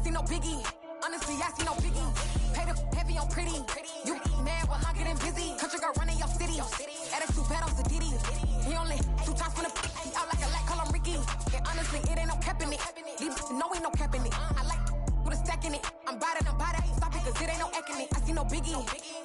see no biggie. Honestly, I see no biggie. Pay the heavy on pretty. You mad while I'm getting busy. Country girl running your city. Attitude bad on the Diddy. He only 2 times from the he out like a light, call him Ricky. And honestly, it ain't no cap in it. Leave no ain't no cap in it. I like with a stack in it. I'm bad at Stop it, cause it ain't no acting it. I see no biggie.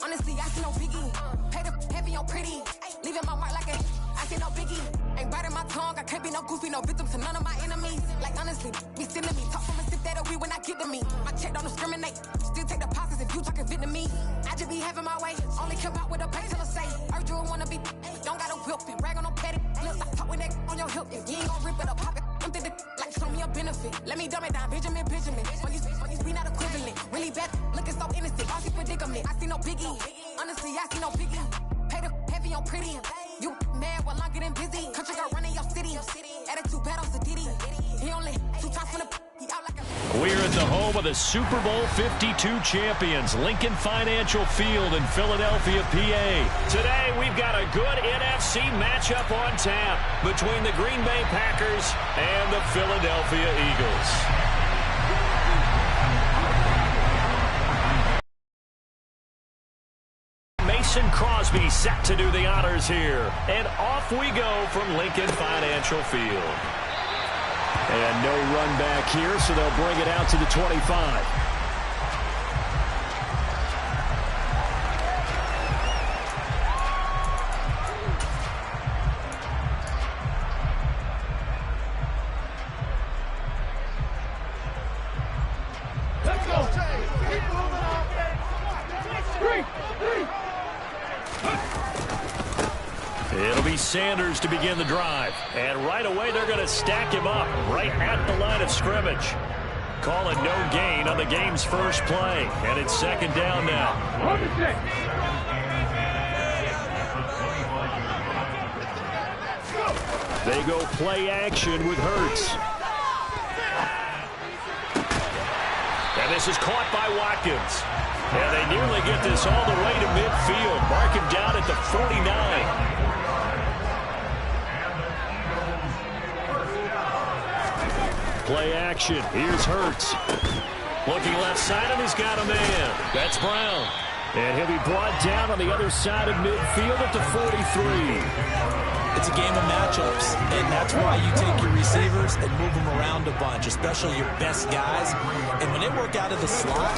Honestly, I see no biggie. Pay the heavy on pretty. Leaving my mark like a I see no biggie. Ain't biting my tongue. I can't be no goofy, no victim to none of my enemies. Like honestly, be sending me. Talk from a sip that we when I get to me. My check don't discriminate. Still take the pauses if you talking Vietnamese. I just be having my way. Only come out with a pay till I say. Urge you wanna be. Don't gotta whip it. Brag on no petty. Look, I talk with that on your hip. You ain't gon' rip it or pop it. Empty the like show me a benefit. Let me dumb it down. Benjamin. When you be not equivalent. Really bad. Looking so innocent. All she predicament. I see no biggie. Honestly, I see no biggie. Pay the heavy on pretty. You mad while I'm getting busy. Country girl running your city. Attitude bad on the Diddy. He only 2 times from the he out like a We're at the home of the Super Bowl 52 champions, Lincoln Financial Field in Philadelphia, PA. Today, we've got a good NFC matchup on tap between the Green Bay Packers and the Philadelphia Eagles. Mason Crosby set to do the honors here. And off we go from Lincoln Financial Field. And no run back here, so they'll bring it out to the 25. Let's go. Keep moving on. 3. It'll be Sanders to begin the drive. And right away, they're going to stack him up right at the line of scrimmage. Call it no gain on the game's first play. And it's 2nd down now. They go play action with Hurts. And this is caught by Watkins. And they nearly get this all the way to midfield. Mark him down at the 49. Play action. Here's Hurts. Looking left side, and he's got a man. That's Brown. And he'll be brought down on the other side of midfield at the 43. It's a game of matchups, and that's why you take your receivers and move them around a bunch, especially your best guys. And when they work out of the slot,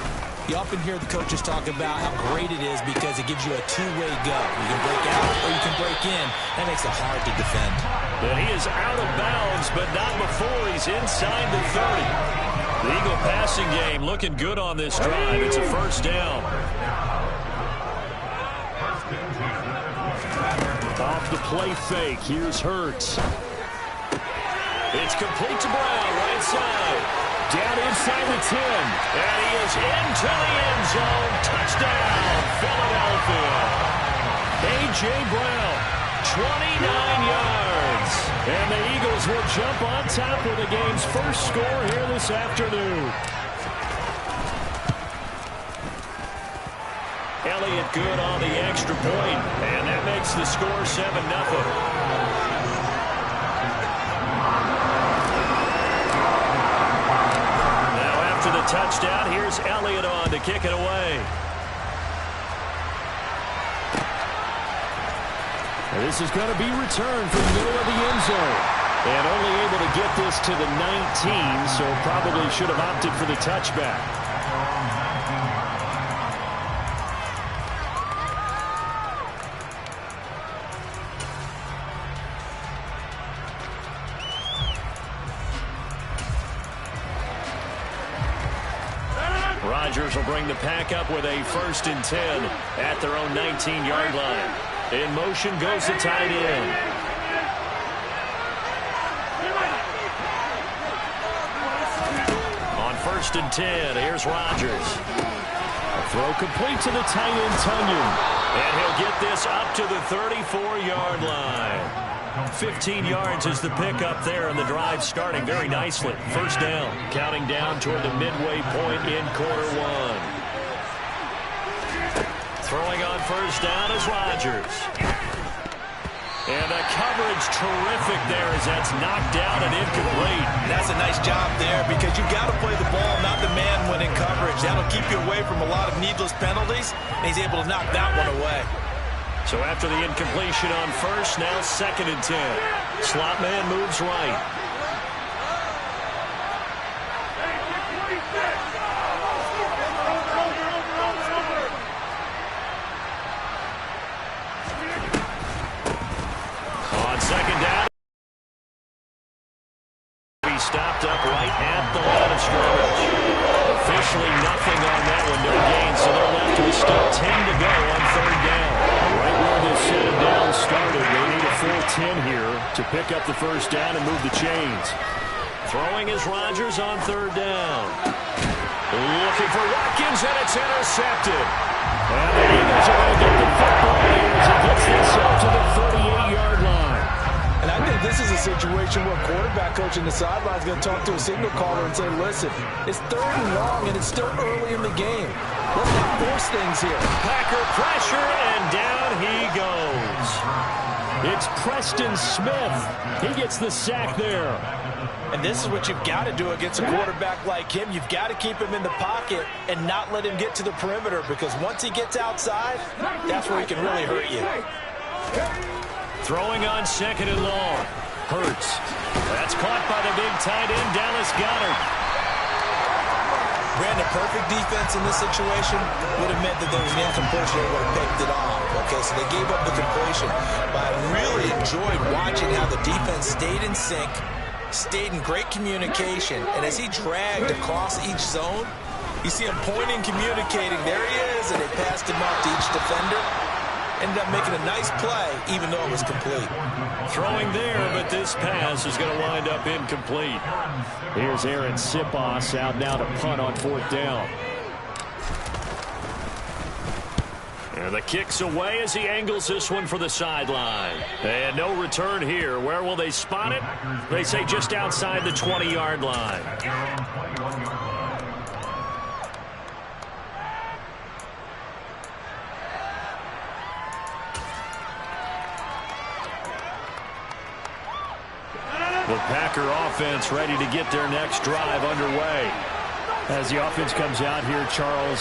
you often hear the coaches talk about how great it is because it gives you a two-way go. You can break out or you can break in. That makes it hard to defend. And he is out of bounds, but not before he's inside the 30. The Eagle passing game looking good on this drive. It's a 1st down. Off the play fake. Here's Hurts. It's complete to Brown, right side. Down inside the 10. And he is into the end zone. Touchdown, Philadelphia. A.J. Brown, 29 yards. And the Eagles will jump on top with the game's first score here this afternoon. Elliott good on the extra point, and that makes the score 7-0. Now after the touchdown, here's Elliott on to kick it away. And this is going to be returned from the middle of the end zone. And only able to get this to the 19, so probably should have opted for the touchback. Rodgers will bring the pack up with a 1st and 10 at their own 19-yard line. In motion goes the tight end. On 1st and 10, here's Rodgers. A throw complete to the tight end, Tunyon. And he'll get this up to the 34-yard line. 15 yards is the pickup there, and the drive starting very nicely. 1st down, counting down toward the midway point in quarter 1. Throwing on 1st down is Rodgers. And the coverage terrific there as that's knocked down and incomplete. That's a nice job there because you've got to play the ball, not the man when in coverage. That'll keep you away from a lot of needless penalties, and he's able to knock that one away. So after the incompletion on first, now 2nd and 10. Slot man moves right. On 2nd down, he stopped up right at the line of scrimmage. Officially nothing on that one, no gain, so they're left with still 10 to go on 3rd down. Right where this set of down started, they need a full 10 here to pick up the 1st down and move the chains. Throwing is Rodgers on 3rd down. Looking for Watkins, and it's intercepted. And the Eagles are going to get the football here as he gets this up to the 38-yard line. And I think this is a situation where a quarterback coach in the sideline is going to talk to a signal caller and say, listen, it's 3rd and long, and it's still early in the game. Let's not force things here. Packer pressure, and down he goes. It's Preston Smith. He gets the sack there. And this is what you've got to do against a quarterback like him. You've got to keep him in the pocket and not let him get to the perimeter, because once he gets outside, that's where he can really hurt you. Throwing on 2nd and long. Hurts. That's caught by the big tight end, Dallas Goedert. Brandon, perfect defense in this situation would have meant that there was an incompletion that would have picked it off. Okay, so they gave up the completion. But I really enjoyed watching how the defense stayed in sync, stayed in great communication, and as he dragged across each zone, you see him pointing, communicating. There he is, and they passed him off to each defender. Ended up making a nice play, even though it was complete. Throwing there, but this pass is going to wind up incomplete. Here's Aaron Sipos out now to punt on 4th down. And the kick's away as he angles this one for the sideline. And no return here. Where will they spot it? They say just outside the 20-yard line. The Packer offense ready to get their next drive underway. As the offense comes out here, Charles,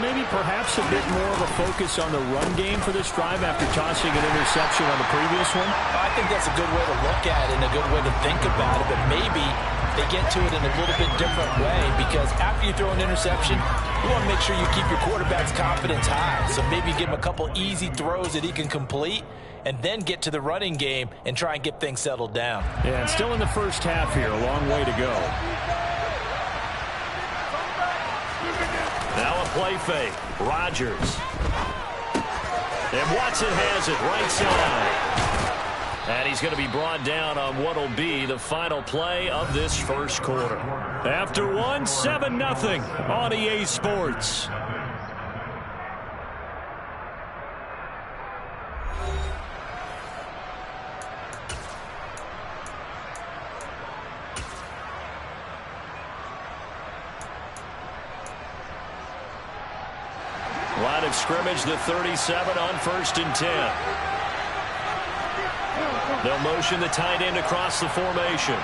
maybe perhaps a bit more of a focus on the run game for this drive after tossing an interception on the previous one? I think that's a good way to look at it and a good way to think about it, but maybe they get to it in a little bit different way, because after you throw an interception, you want to make sure you keep your quarterback's confidence high. So maybe give him a couple easy throws that he can complete, and then get to the running game and try and get things settled down. Yeah, and still in the first half here, a long way to go. Now a play fake. Rodgers. And Watson has it right side. And he's going to be brought down on what will be the final play of this first quarter. After one, 7-0 on EA Sports. Line of scrimmage, the 37 on 1st and 10. They'll motion the tight end across the formation.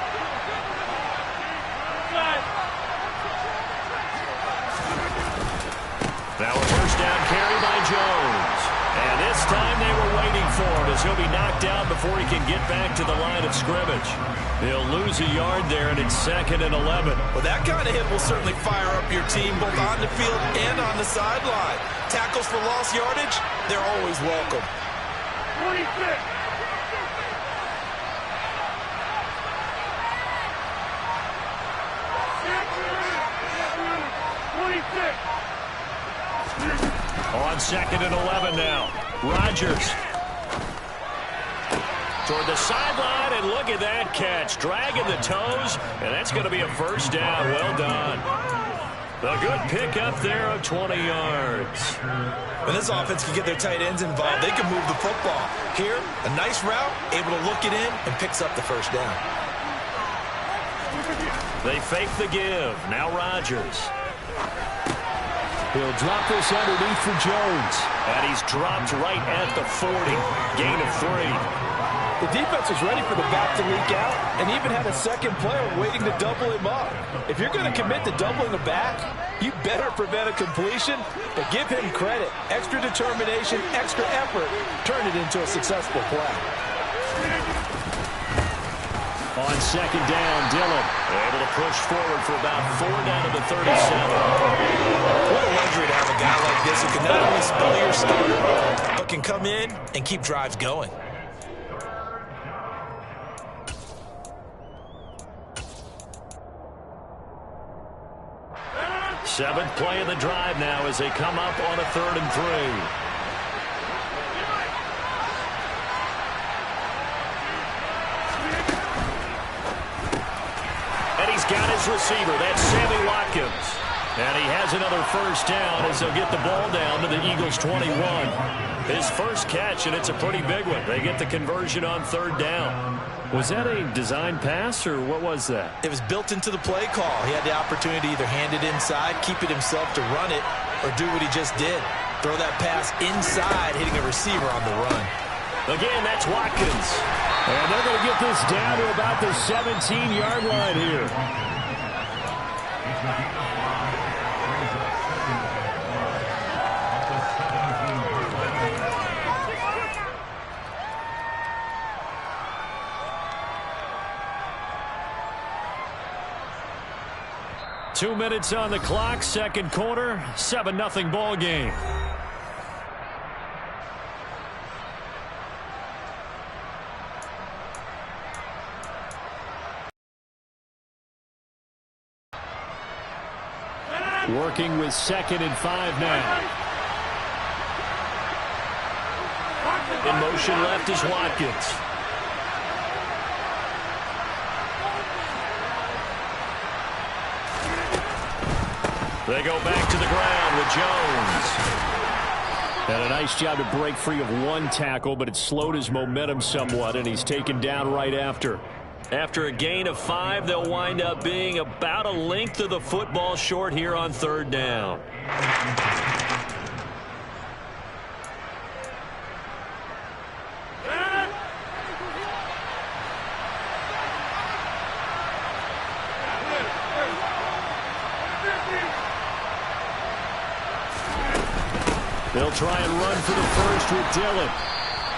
Now a first down carry by Jones. And this time they were waiting for him, as he'll be knocked down before he can get back to the line of scrimmage. He'll lose a yard there, and it's 2nd and 11. Well, that kind of hit will certainly fire up your team both on the field and on the sideline. Tackles for lost yardage, they're always welcome. 26. On 2nd and 11 now. Rodgers toward the sideline, and look at that catch. Dragging the toes, and that's going to be a first down. Well done. A good pickup there of 20 yards. When this offense can get their tight ends involved, they can move the football. Here, a nice route, able to look it in, and picks up the first down. They fake the give. Now Rodgers. He'll drop this underneath for Jones. And he's dropped right at the 40. Gain of 3. The defense was ready for the back to leak out and even had a second player waiting to double him up. If you're going to commit to doubling the back, you better prevent a completion, but give him credit. Extra determination, extra effort, turn it into a successful play. On second down, Dillon able to push forward for about 4 down to the 37. What a luxury to have a guy like this who can not only spell your starter, but can come in and keep drives going. Seventh play of the drive now as they come up on a 3rd and 3. And he's got his receiver. That's Sammy Watkins. And he has another first down as they'll get the ball down to the Eagles' 21. His first catch, and it's a pretty big one. They get the conversion on 3rd down. Was that a design pass, or what was that? It was built into the play call. He had the opportunity to either hand it inside, keep it himself to run it, or do what he just did. Throw that pass inside, hitting a receiver on the run. Again, that's Watkins. And they're going to get this down to about the 17-yard line here. Two minutes on the clock, second quarter, 7-0 ball game. Working with 2nd and 5 now. In motion left is Watkins. They go back to the ground with Jones. And a nice job to break free of one tackle, but it slowed his momentum somewhat, and he's taken down right after. After a gain of 5, they'll wind up being about a length of the football short here on 3rd down. They'll try and run for the first with Dillon.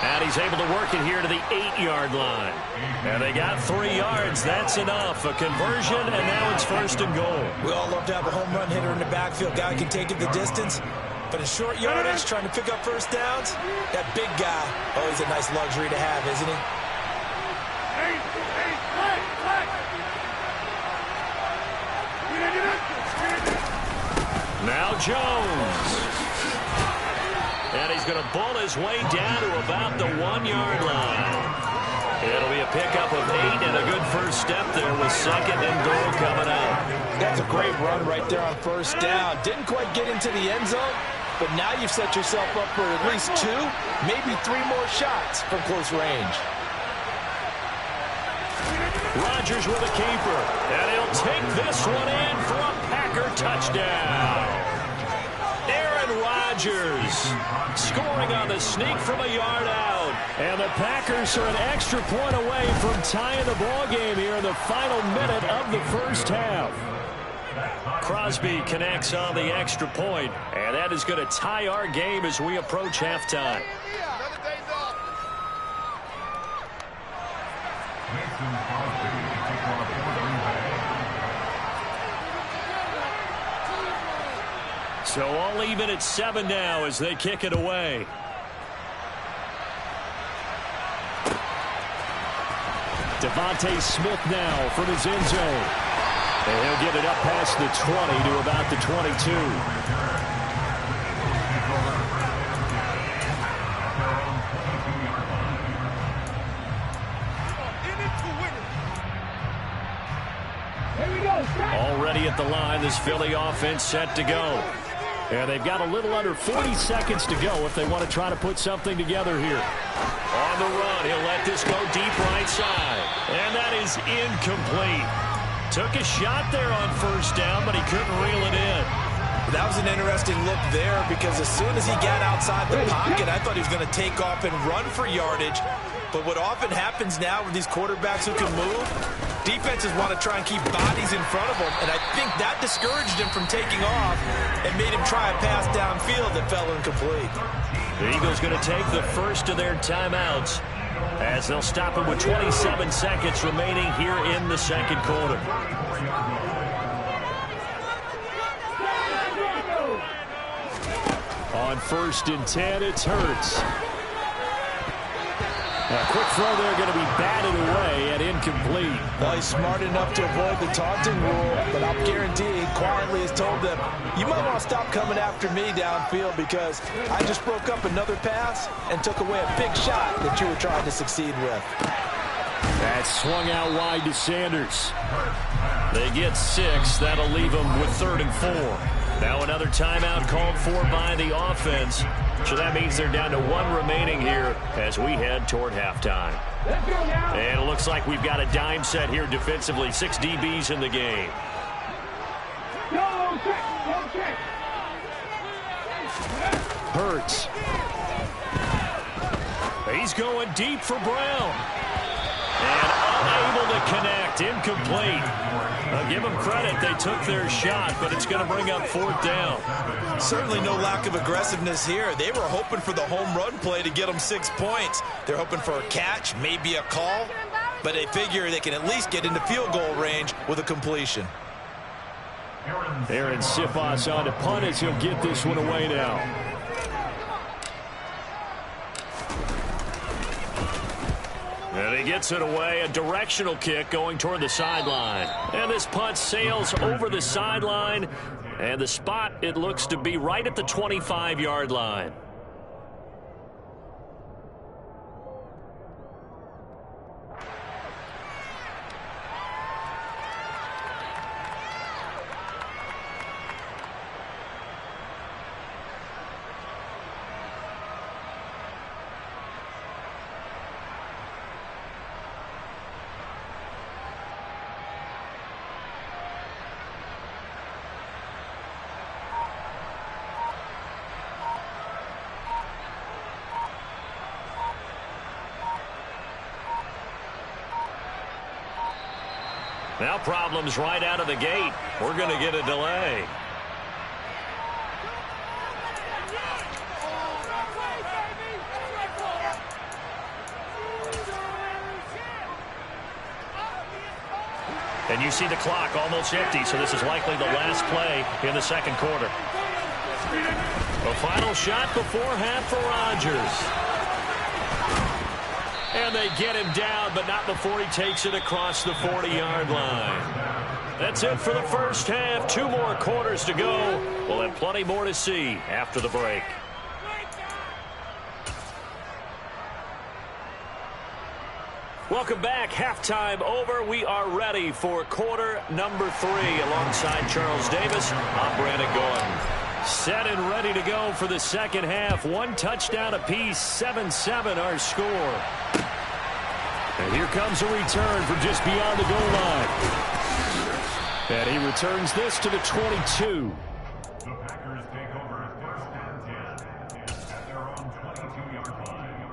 And he's able to work it here to the 8-yard line. And they got 3 yards. That's enough. A conversion, and now it's 1st and goal. We all love to have a home run hitter in the backfield. Guy can take it the distance. But in short yardage, trying to pick up first downs, that big guy, always a nice luxury to have, isn't he? Now Jones. And he's going to bull his way down to about the 1-yard line. It'll be a pickup of 8 and a good first step there with 2nd and goal coming up. That's a great run right there on first down. Didn't quite get into the end zone, but now you've set yourself up for at least 2, maybe 3 more shots from close range. Rodgers with a keeper, and he'll take this one in for a Packer touchdown. Aaron Rodgers scoring on the sneak from a yard out. And the Packers are an extra point away from tying the ball game here in the final minute of the first half. Crosby connects on the extra point, and that is going to tie our game as we approach halftime. So all even at 7 now as they kick it away. Devontae Smith now from his end zone. And he'll get it up past the 20 to about the 22. Already at the line, this Philly offense set to go. And they've got a little under 40 seconds to go if they want to try to put something together here. On the run, he'll let this go deep right side. And that is incomplete. Took a shot there on first down, but he couldn't reel it in. That was an interesting look there because as soon as he got outside the pocket, I thought he was going to take off and run for yardage. But what often happens now with these quarterbacks who can move, defenses want to try and keep bodies in front of them, and I think that discouraged him from taking off and made him try a pass downfield that fell incomplete. The Eagles going to take the first of their timeouts as they'll stop it with 27 seconds remaining here in the second quarter. On 1st and 10, it's Hurts. A quick throw there going to be batted away and incomplete. Well, he's smart enough to avoid the taunting rule, but I'll guarantee he quietly has told them, you might want to stop coming after me downfield because I just broke up another pass and took away a big shot that you were trying to succeed with. That swung out wide to Sanders. They get 6. That'll leave them with 3rd and 4. Now another timeout called for by the offense. So that means they're down to 1 remaining here as we head toward halftime. And it looks like we've got a dime set here defensively. 6 DBs in the game. Hurts. He's going deep for Brown. And unable to connect. Incomplete. I'll give them credit. They took their shot, but it's going to bring up 4th down. Certainly no lack of aggressiveness here. They were hoping for the home run play to get them 6 points. They're hoping for a catch, maybe a call, but they figure they can at least get into field goal range with a completion. Aaron Siposs on to punt as he'll get this one away now. And he gets it away, a directional kick going toward the sideline. And this punt sails over the sideline, and the spot, it looks to be right at the 25-yard line. Now problems right out of the gate. We're going to get a delay. And you see the clock almost empty, so this is likely the last play in the second quarter. A final shot before half for Rodgers. And they get him down, but not before he takes it across the 40-yard line. That's it for the first half. 2 more quarters to go. We'll have plenty more to see after the break. Welcome back. Halftime over. We are ready for quarter number 3. Alongside Charles Davis, I'm Brandon Gordon. Set and ready to go for the second half. 1 touchdown apiece. 7-7 our score. And here comes a return from just beyond the goal line. And he returns this to the 22. The Packers take over 1st and 10 at their own 22-yard line.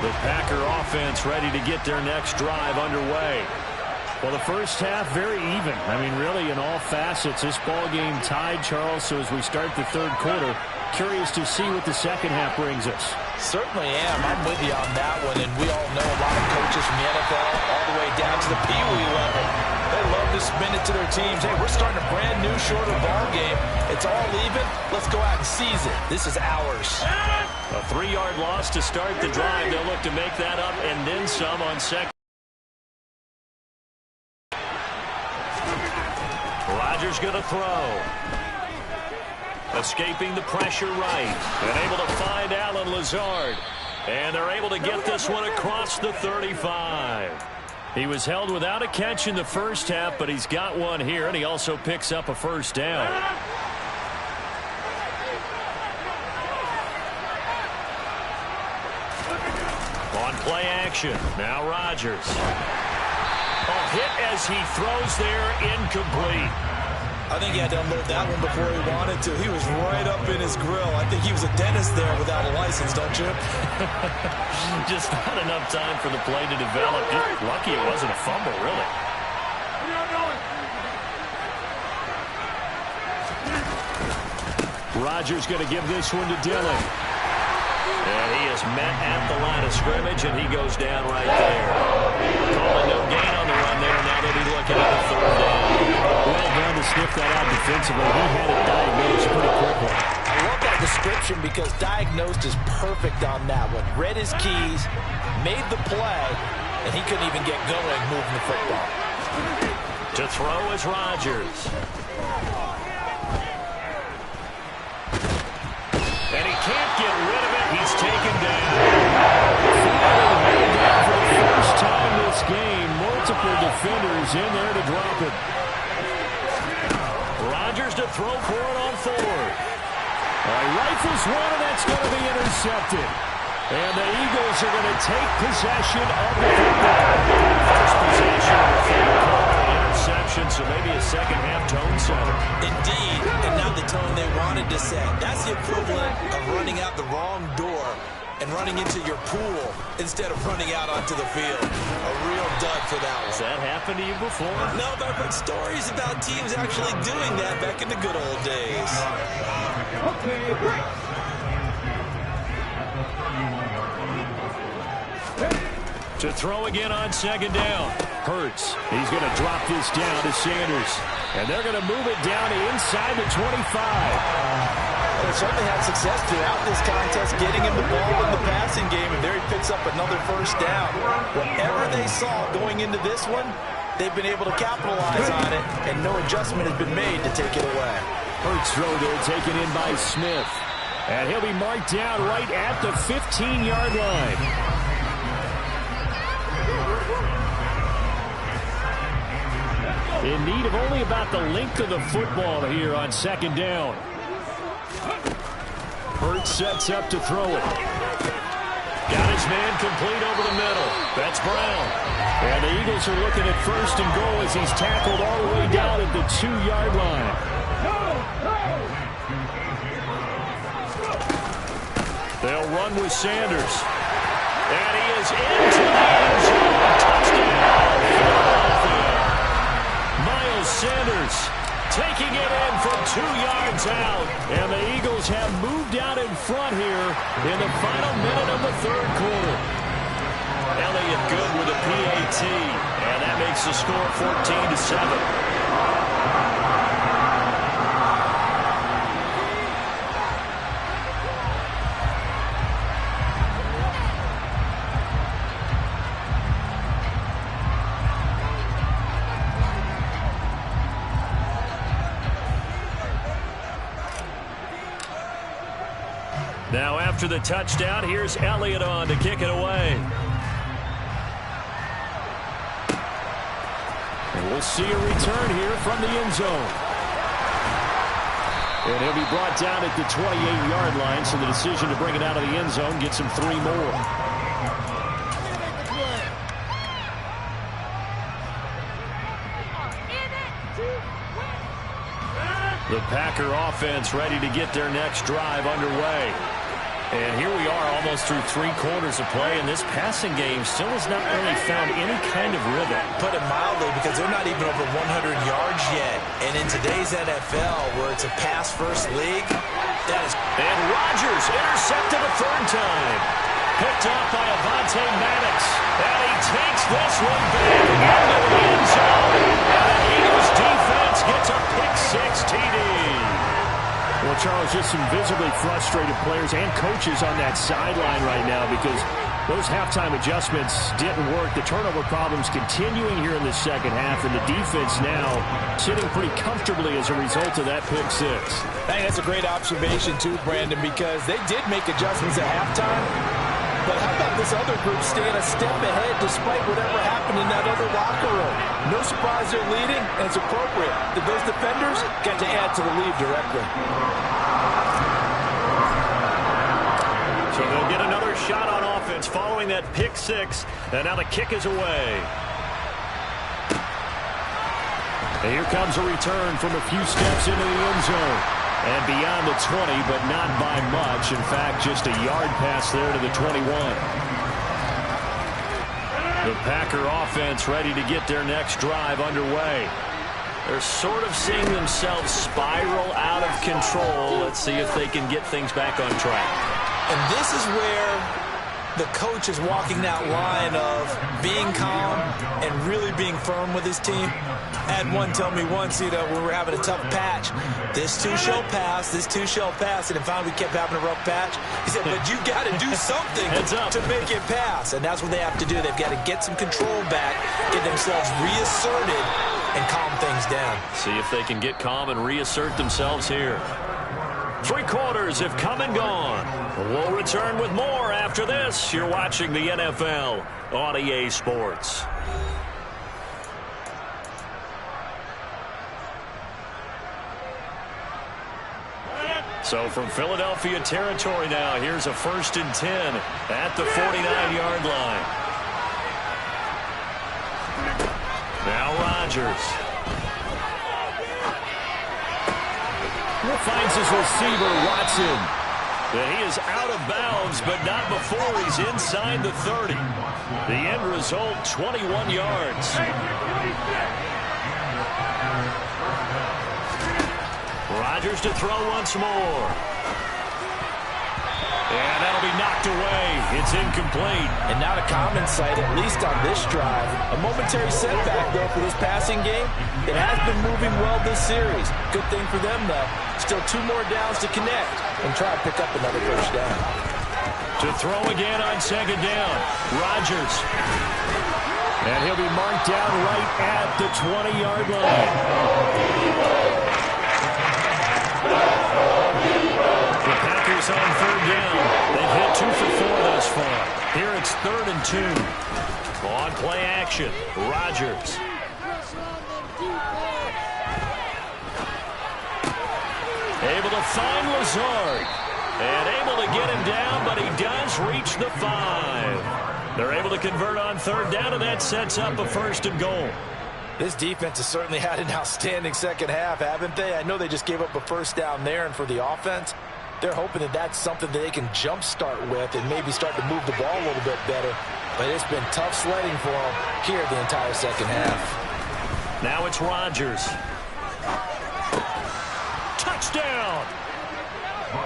The Packer offense ready to get their next drive underway. Well, the first half very even. I mean, really, in all facets, this ball game tied, Charles. So as we start the third quarter, curious to see what the second half brings us. Certainly am. I'm with you on that one, and we all know a lot of coaches from the NFL all the way down to the Pee Wee level. They love to spin it to their teams. Hey, we're starting a brand new, shorter ball game. It's all even. Let's go out and seize it. This is ours. A 3-yard loss to start the drive. They'll look to make that up and then some on second. Rodgers going to throw. Escaping the pressure right. And able to find Allen Lazard. And they're able to get this one across the 35. He was held without a catch in the first half, but he's got one here, and he also picks up a first down. On play action, now Rodgers. hit as he throws there, incomplete. I think he had to unload that one before he wanted to. He was right up in his grill. I think he was a dentist there without a license, don't you? Just not enough time for the play to develop. Just lucky it wasn't a fumble, really. Rodgers going to give this one to Dillon. And he is met at the line of scrimmage, and he goes down right there. Calling no gain on the run there. Now they'll be looking at the third down. Well done to sniff that out defensively. He had it diagnosed pretty quickly. I love that description because diagnosed is perfect on that one. Read his keys, made the play, and he couldn't even get going moving the football. To throw is Rodgers. And he can't get rid of it. He's taken down. For the first time this game, multiple defenders in there to drop it. Rodgers to throw for it on fourth. Rifles one, and that's going to be intercepted. And the Eagles are going to take possession of the football. First possession of the third quarter, interception, so maybe a second-half tone setter. Indeed, and not the tone they wanted to set. That's the equivalent of running out the wrong door and running into your pool instead of running out onto the field. A real dud for that one. Has that happened to you before? No, but I've heard stories about teams actually doing that back in the good old days. To throw again on second down. Hurts. He's going to drop this down to Sanders. And they're going to move it down to inside the 25. They certainly had success throughout this contest, getting him the ball in the passing game, and there he picks up another first down. Whatever they saw going into this one, they've been able to capitalize on it, and no adjustment has been made to take it away. Hurts throw there, taken in by Smith. And he'll be marked down right at the 15-yard line. In need of only about the length of the football here on second down. Hurts sets up to throw it. Got his man complete over the middle. That's Brown. And the Eagles are looking at first and goal as he's tackled all the way down at the 2-yard line. They'll run with Sanders. And he is into the end zone. Touchdown, Philadelphia. Miles Sanders taking it in from 2 yards out. And the Eagles have moved out in front here in the final minute of the third quarter. Elliott good with a PAT. And that makes the score 14-7. Now after the touchdown, here's Elliott on to kick it away. And we'll see a return here from the end zone. And he'll be brought down at the 28-yard line, so the decision to bring it out of the end zone gets him 3 more. The Packer offense ready to get their next drive underway. And here we are almost through 3 quarters of play, and this passing game still has not really found any kind of rhythm. Put it mildly, because they're not even over 100 yards yet. And in today's NFL, where it's a pass-first league, that is... And Rodgers intercepted a third time. Picked off by Avonte Maddox. And he takes this one back into the end zone. And the Eagles defense gets a pick-six TD. Well, Charles, just some visibly frustrated players and coaches on that sideline right now because those halftime adjustments didn't work. The turnover problems continuing here in the second half, and the defense now sitting pretty comfortably as a result of that pick-six. I think that's a great observation, too, Brandon, because they did make adjustments at halftime. But how about this other group staying a step ahead despite whatever happened in that other locker room? No surprise they're leading, and it's appropriate that those defenders get to add to the lead directly. So they'll get another shot on offense following that pick-six, and now the kick is away. And here comes a return from a few steps into the end zone. And beyond the 20, but not by much. In fact, just a yard pass there to the 21. The Packer offense ready to get their next drive underway. They're sort of seeing themselves spiral out of control. Let's see if they can get things back on track. And this is where the coach is walking that line of being calm and really being firm with his team. I had one tell me once, when we were having a tough patch, this too shall pass, this too shall pass, and finally we kept having a rough patch. He said, but you got to do something to make it pass, and that's what they have to do. They've got to get some control back, get themselves reasserted, and calm things down. See if they can get calm and reassert themselves here. 3 quarters have come and gone. We'll return with more after this. You're watching the NFL on EA Sports. So from Philadelphia territory now, here's a 1st and 10 at the 49-yard line. Now Rodgers. Finds his receiver, Watson. And he is out of bounds, but not before he's inside the 30. The end result, 21 yards. Rodgers to throw once more. And that'll be knocked away. It's incomplete. And not a common sight, at least on this drive. A momentary setback, though, for this passing game. It has been moving well this series. Good thing for them, though. Still 2 more downs to connect and try to pick up another first down. To throw again on 2nd down. Rodgers. And he'll be marked down right at the 20-yard line. The Packers on 3rd down. They've hit 2 for 4 thus far. Here it's 3rd and 2. On play action, Rodgers. Able to find Lazard. And able to get him down, but he does reach the 5. They're able to convert on 3rd down, and that sets up a 1st and goal. This defense has certainly had an outstanding second half, haven't they? I know they just gave up a 1st down there, and for the offense, they're hoping that that's something that they can jumpstart with and maybe start to move the ball a little bit better. But it's been tough sledding for them here the entire second half. Now it's Rodgers. Touchdown!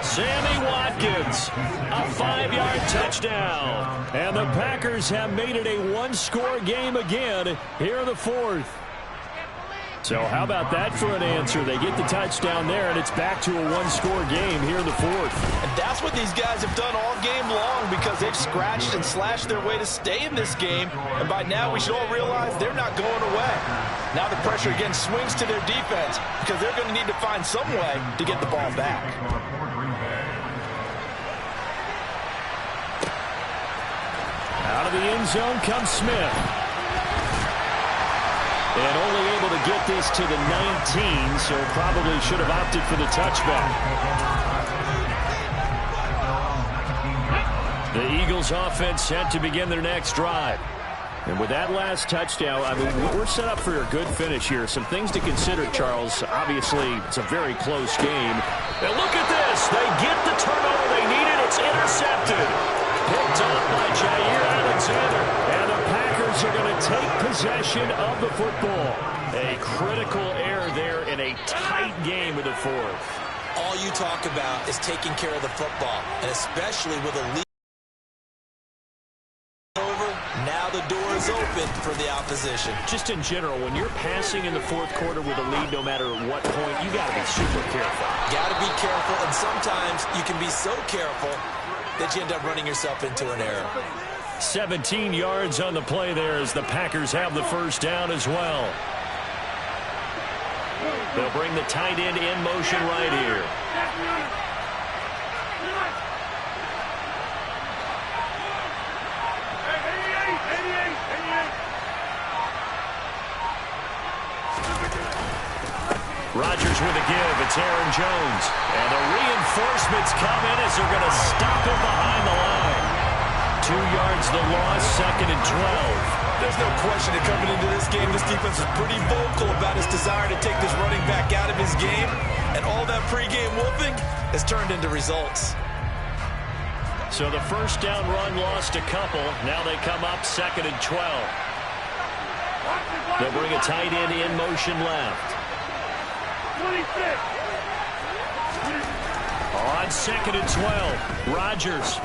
Sammy Watkins, a 5-yard touchdown. And the Packers have made it a 1-score game again here in the 4th. So how about that for an answer? They get the touchdown there, and it's back to a 1-score game here in the 4th. And that's what these guys have done all game long because they've scratched and slashed their way to stay in this game. And by now, we should all realize they're not going away. Now the pressure again swings to their defense because they're going to need to find some way to get the ball back. Out of the end zone comes Smith. And only able to get this to the 19, so probably should have opted for the touchback. The Eagles offense set to begin their next drive. And with that last touchdown, I mean, we're set up for a good finish here. Some things to consider, Charles. Obviously, it's a very close game. And look at this. They get the turnover they needed. It's intercepted. Picked up by Jair Alexander. And the Packers are going to take possession of the football. A critical error there in a tight game of the 4th. All you talk about is taking care of the football, and especially with a lead over, now the door is open for the opposition. Just in general, when you're passing in the 4th quarter with a lead, no matter what point, you got to be super careful. Got to be careful, and sometimes you can be so careful that you end up running yourself into an error. 17 yards on the play there as the Packers have the 1st down as well. They'll bring the tight end in motion right here. Rodgers with a give. It's Aaron Jones. And the reinforcements come in as they're going to stop him behind the line. 2 yards the loss, 2nd and 12. There's no question that coming into this game, this defense is pretty vocal about its desire to take this running back out of his game. And all that pregame whooping has turned into results. So the first down run lost a couple. Now they come up 2nd and 12. They'll bring a tight end in motion left. 26. On 2nd and 12, Rodgers.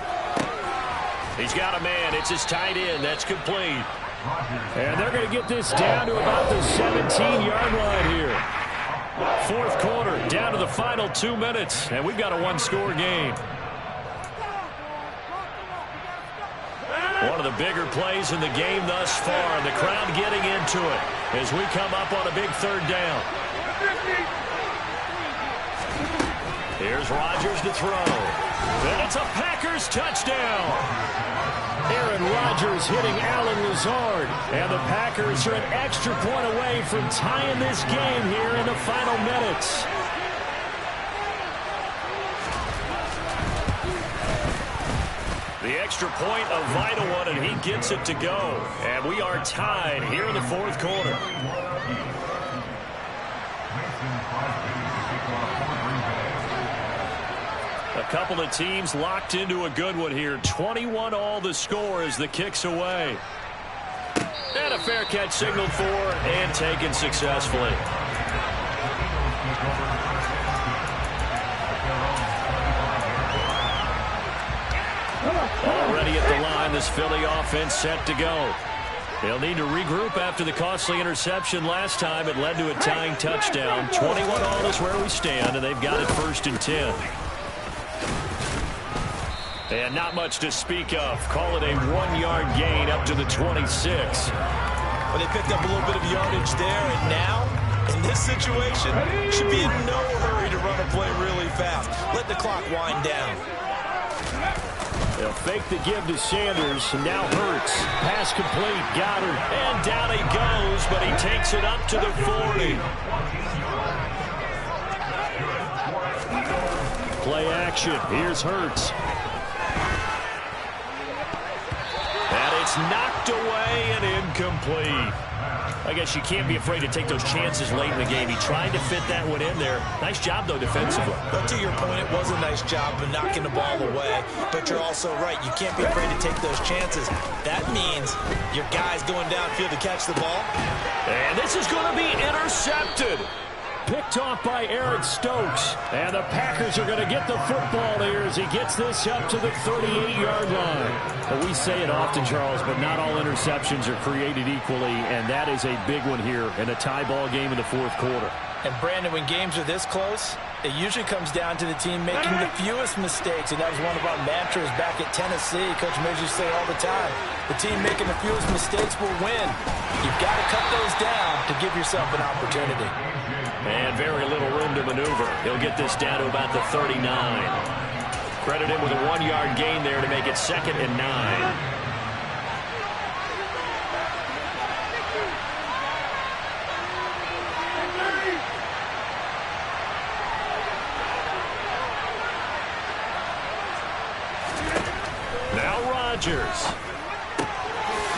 He's got a man. It's his tight end. That's complete. And they're going to get this down to about the 17-yard line here. 4th quarter, down to the final 2 minutes. And we've got a one-score game. One of the bigger plays in the game thus far. And the crowd getting into it as we come up on a big 3rd down. Here's Rodgers to throw. And it's a Packers touchdown. Aaron Rodgers hitting Allen Lazard. And the Packers are an extra point away from tying this game here in the final minutes. The extra point, a vital one, and he gets it to go. And we are tied here in the 4th quarter. A couple of teams locked into a good one here. 21 all the score as the kick's away. And a fair catch signaled for and taken successfully. Already at the line, this Philly offense set to go. They'll need to regroup after the costly interception last time. It led to a tying touchdown. 21 all is where we stand, and they've got it 1st and 10. And not much to speak of. Call it a 1-yard gain up to the 26. Well, they picked up a little bit of yardage there, and now, in this situation, should be in no hurry to run a play really fast. Let the clock wind down. They'll fake the give to Sanders. Now Hurts. Pass complete. Goddard. And down he goes, but he takes it up to the 40. Play action. Here's Hurts. And it's knocked away and incomplete. I guess you can't be afraid to take those chances late in the game. He tried to fit that one in there. Nice job, though, defensively. But to your point, it was a nice job of knocking the ball away. But you're also right. You can't be afraid to take those chances. That means your guy's going downfield to catch the ball. And this is going to be intercepted. Picked off by Eric Stokes. And the Packers are going to get the football here as he gets this up to the 38-yard line. Well, we say it often, Charles, but not all interceptions are created equally, and that is a big one here in a tie ball game in the 4th quarter. And, Brandon, when games are this close, it usually comes down to the team making the fewest mistakes, and that was one of our mantras back at Tennessee. Coach Mills used to say all the time, the team making the fewest mistakes will win. You've got to cut those down to give yourself an opportunity. And very little room to maneuver. He'll get this down to about the 39. Credit him with a 1-yard gain there to make it 2nd and 9. Now Rodgers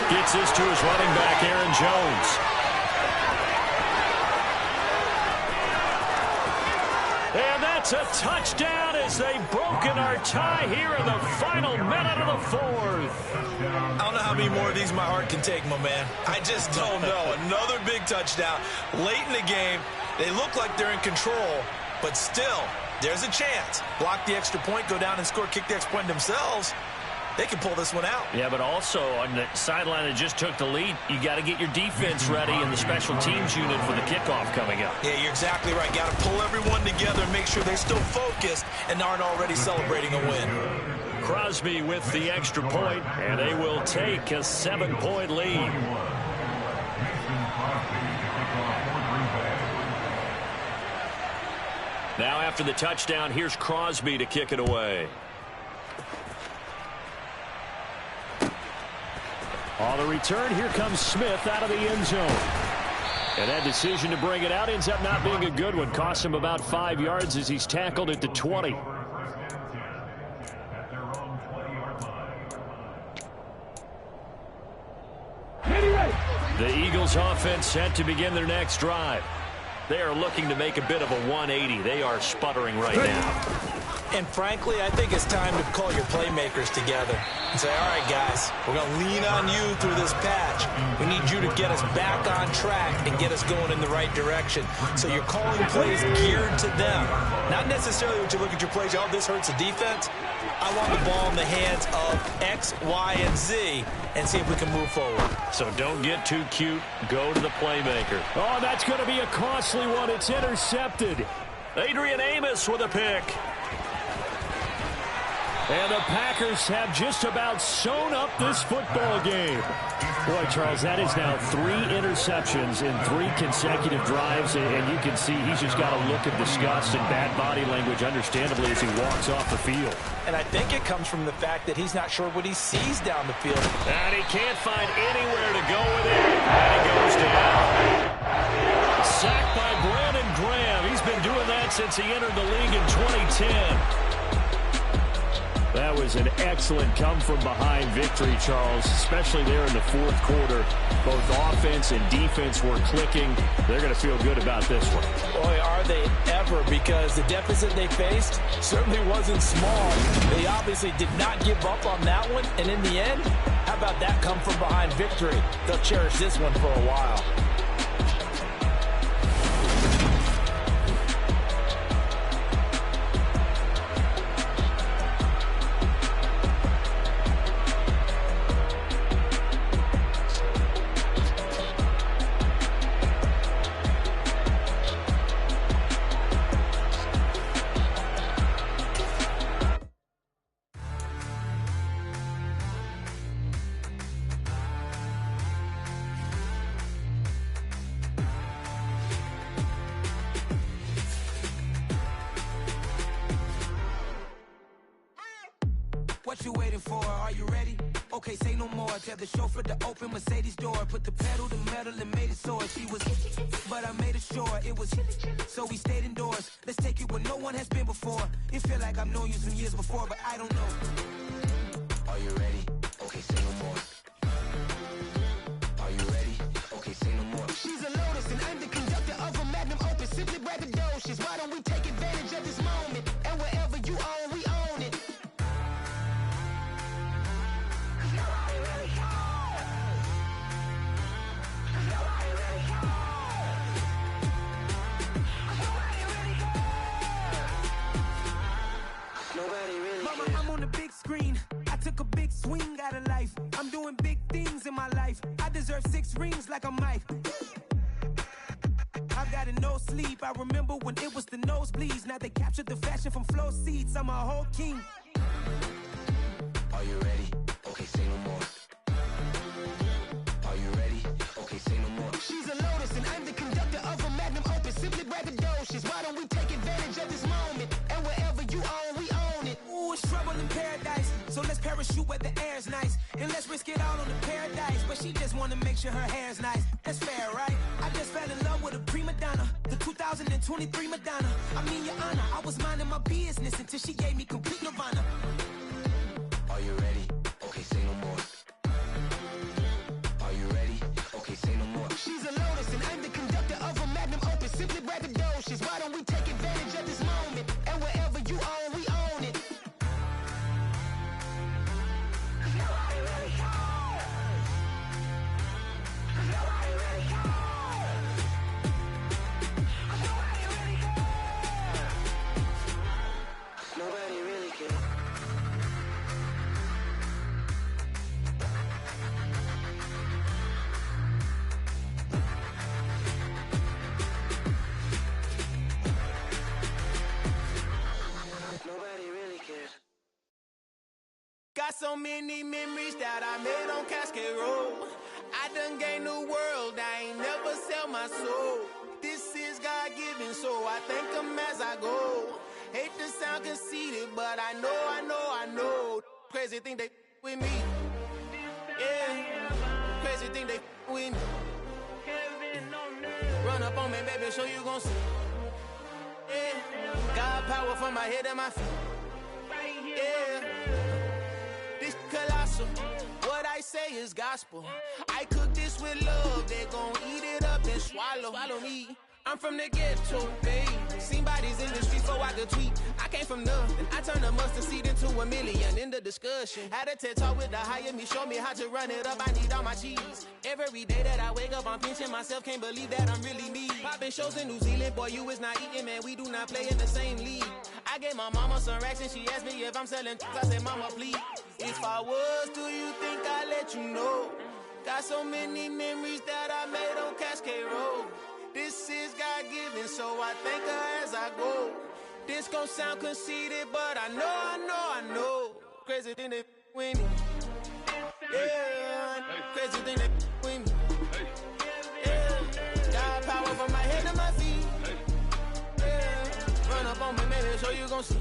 gets this to his running back, Aaron Jones. And that's a touchdown as they've broken our tie here in the final minute of the 4th. I don't know how many more of these my heart can take, my man. I just don't know. Another big touchdown late in the game. They look like they're in control, but still, there's a chance. Block the extra point, go down and score, kick the extra point themselves. They can pull this one out. Yeah, but also on the sideline that just took the lead, you got to get your defense ready and the special teams unit for the kickoff coming up. Yeah, you're exactly right. Got to pull everyone together and make sure they're still focused and aren't already celebrating a win. Crosby with the extra point, and they will take a 7-point lead. Now after the touchdown, here's Crosby to kick it away. On the return, here comes Smith out of the end zone. And that decision to bring it out ends up not being a good one. Costs him about 5 yards as he's tackled at the 20. The Eagles offense set to begin their next drive. They are looking to make a bit of a 180. They are sputtering right now. And frankly, I think it's time to call your playmakers together and say, all right, guys, we're going to lean on you through this patch. We need you to get us back on track and get us going in the right direction. So you're calling plays geared to them. Not necessarily when you look at your plays, oh, this hurts the defense. I want the ball in the hands of X, Y, and Z and see if we can move forward. So don't get too cute. Go to the playmaker. Oh, that's going to be a costly one. It's intercepted. Adrian Amos with a pick. And the Packers have just about sewn up this football game. Boy, Charles, that is now 3 interceptions in 3 consecutive drives, and you can see he's just got a look of disgust and bad body language, understandably, as he walks off the field. And I think it comes from the fact that he's not sure what he sees down the field. And he can't find anywhere to go with it, and he goes down. Sacked by Brandon Graham. He's been doing that since he entered the league in 2010. That was an excellent come-from-behind victory, Charles, especially there in the fourth quarter. Both offense and defense were clicking. They're going to feel good about this one. Boy, are they ever, because the deficit they faced certainly wasn't small. They obviously did not give up on that one, and in the end, how about that come-from-behind victory? They'll cherish this one for a while. What you waiting for? Are you ready? Okay, say no more. Tell the chauffeur to open Mercedes door. Put the pedal to metal and made it soar. She was, but I made it sure it was. So we stayed indoors. Let's take it where no one has been before. It feel like I've known you some years before, but I don't know. Are you ready? Okay, say no more. Are you ready? Okay, say no more. She's a Lotus and I'm the conductor of a Magnum Opus. Simply braggadocious. Why don't we take advantage of this moment? And wherever you own, we own it. Mama, I'm on the big screen. I took a big swing out of life. I'm doing big things in my life. I deserve 6 rings like a Mike. I've got no sleep. I remember when it was the nosebleeds. Now they captured the fashion from flow seats. I'm a whole king. Are you ready? Okay, say no more. Are you ready? Okay, say no more. She's a Lotus and I'm the conductor of a Magnum Opus. Simply braggadocious. Why don't we take advantage of this moment? And wherever you own, we own it. Ooh, it's trouble in paradise. So let's parachute where the air's nice. And let's risk it all on the paradise. But she just wanna make sure her hair's nice. That's fair, right? I just fell in love with a prima donna. The 2023 Madonna. I mean, your honor, I was minding my business until she gave me complete nirvana. Are you ready? Okay, say no more. Are you ready? Okay, say no more. She's a Lotus and I'm the conductor of a Magnum Opus. Simply braggadocious. Why don't we take advantage of this moment? And wherever you own, we own it. Nobody really cares. Nobody really cares. Nobody really cares. Nobody really cares. Nobody really cares. Got so many memories that I made on Cascade Road. I done gained the world, I ain't never sell my soul. This is God-given, so I thank him as I go. Hate to sound conceited, but I know. Crazy thing they with me. Yeah, crazy thing they with me. Run up on me, baby, show you gon' see. Yeah, God power from my head and my feet. Yeah, this colossal. What I say is gospel. I cook this mix with love, they gon' eat it up and swallow me. I'm from the ghetto, babe. Seen bodies in the streets so I could tweet. I came from nothing. I turned a mustard seed into a million in the discussion. Had a TED talk with the higher me, show me how to run it up. I need all my cheese. Every day that I wake up, I'm pinching myself. Can't believe that I'm really me. Popping shows in New Zealand, boy, you is not eating, man. We do not play in the same league. I gave my mama some racks and she asked me if I'm selling. I said, mama, please. If I was, do you think I'd let you know? Got so many memories that I made on Cascade Road. This is God-given, so I thank her as I go. This gon' sound conceited, but I know. Crazy thing that with me. Yeah, crazy thing that with me. Yeah, got power from my head to my feet. Yeah, run up on me, maybe, so you gon' see.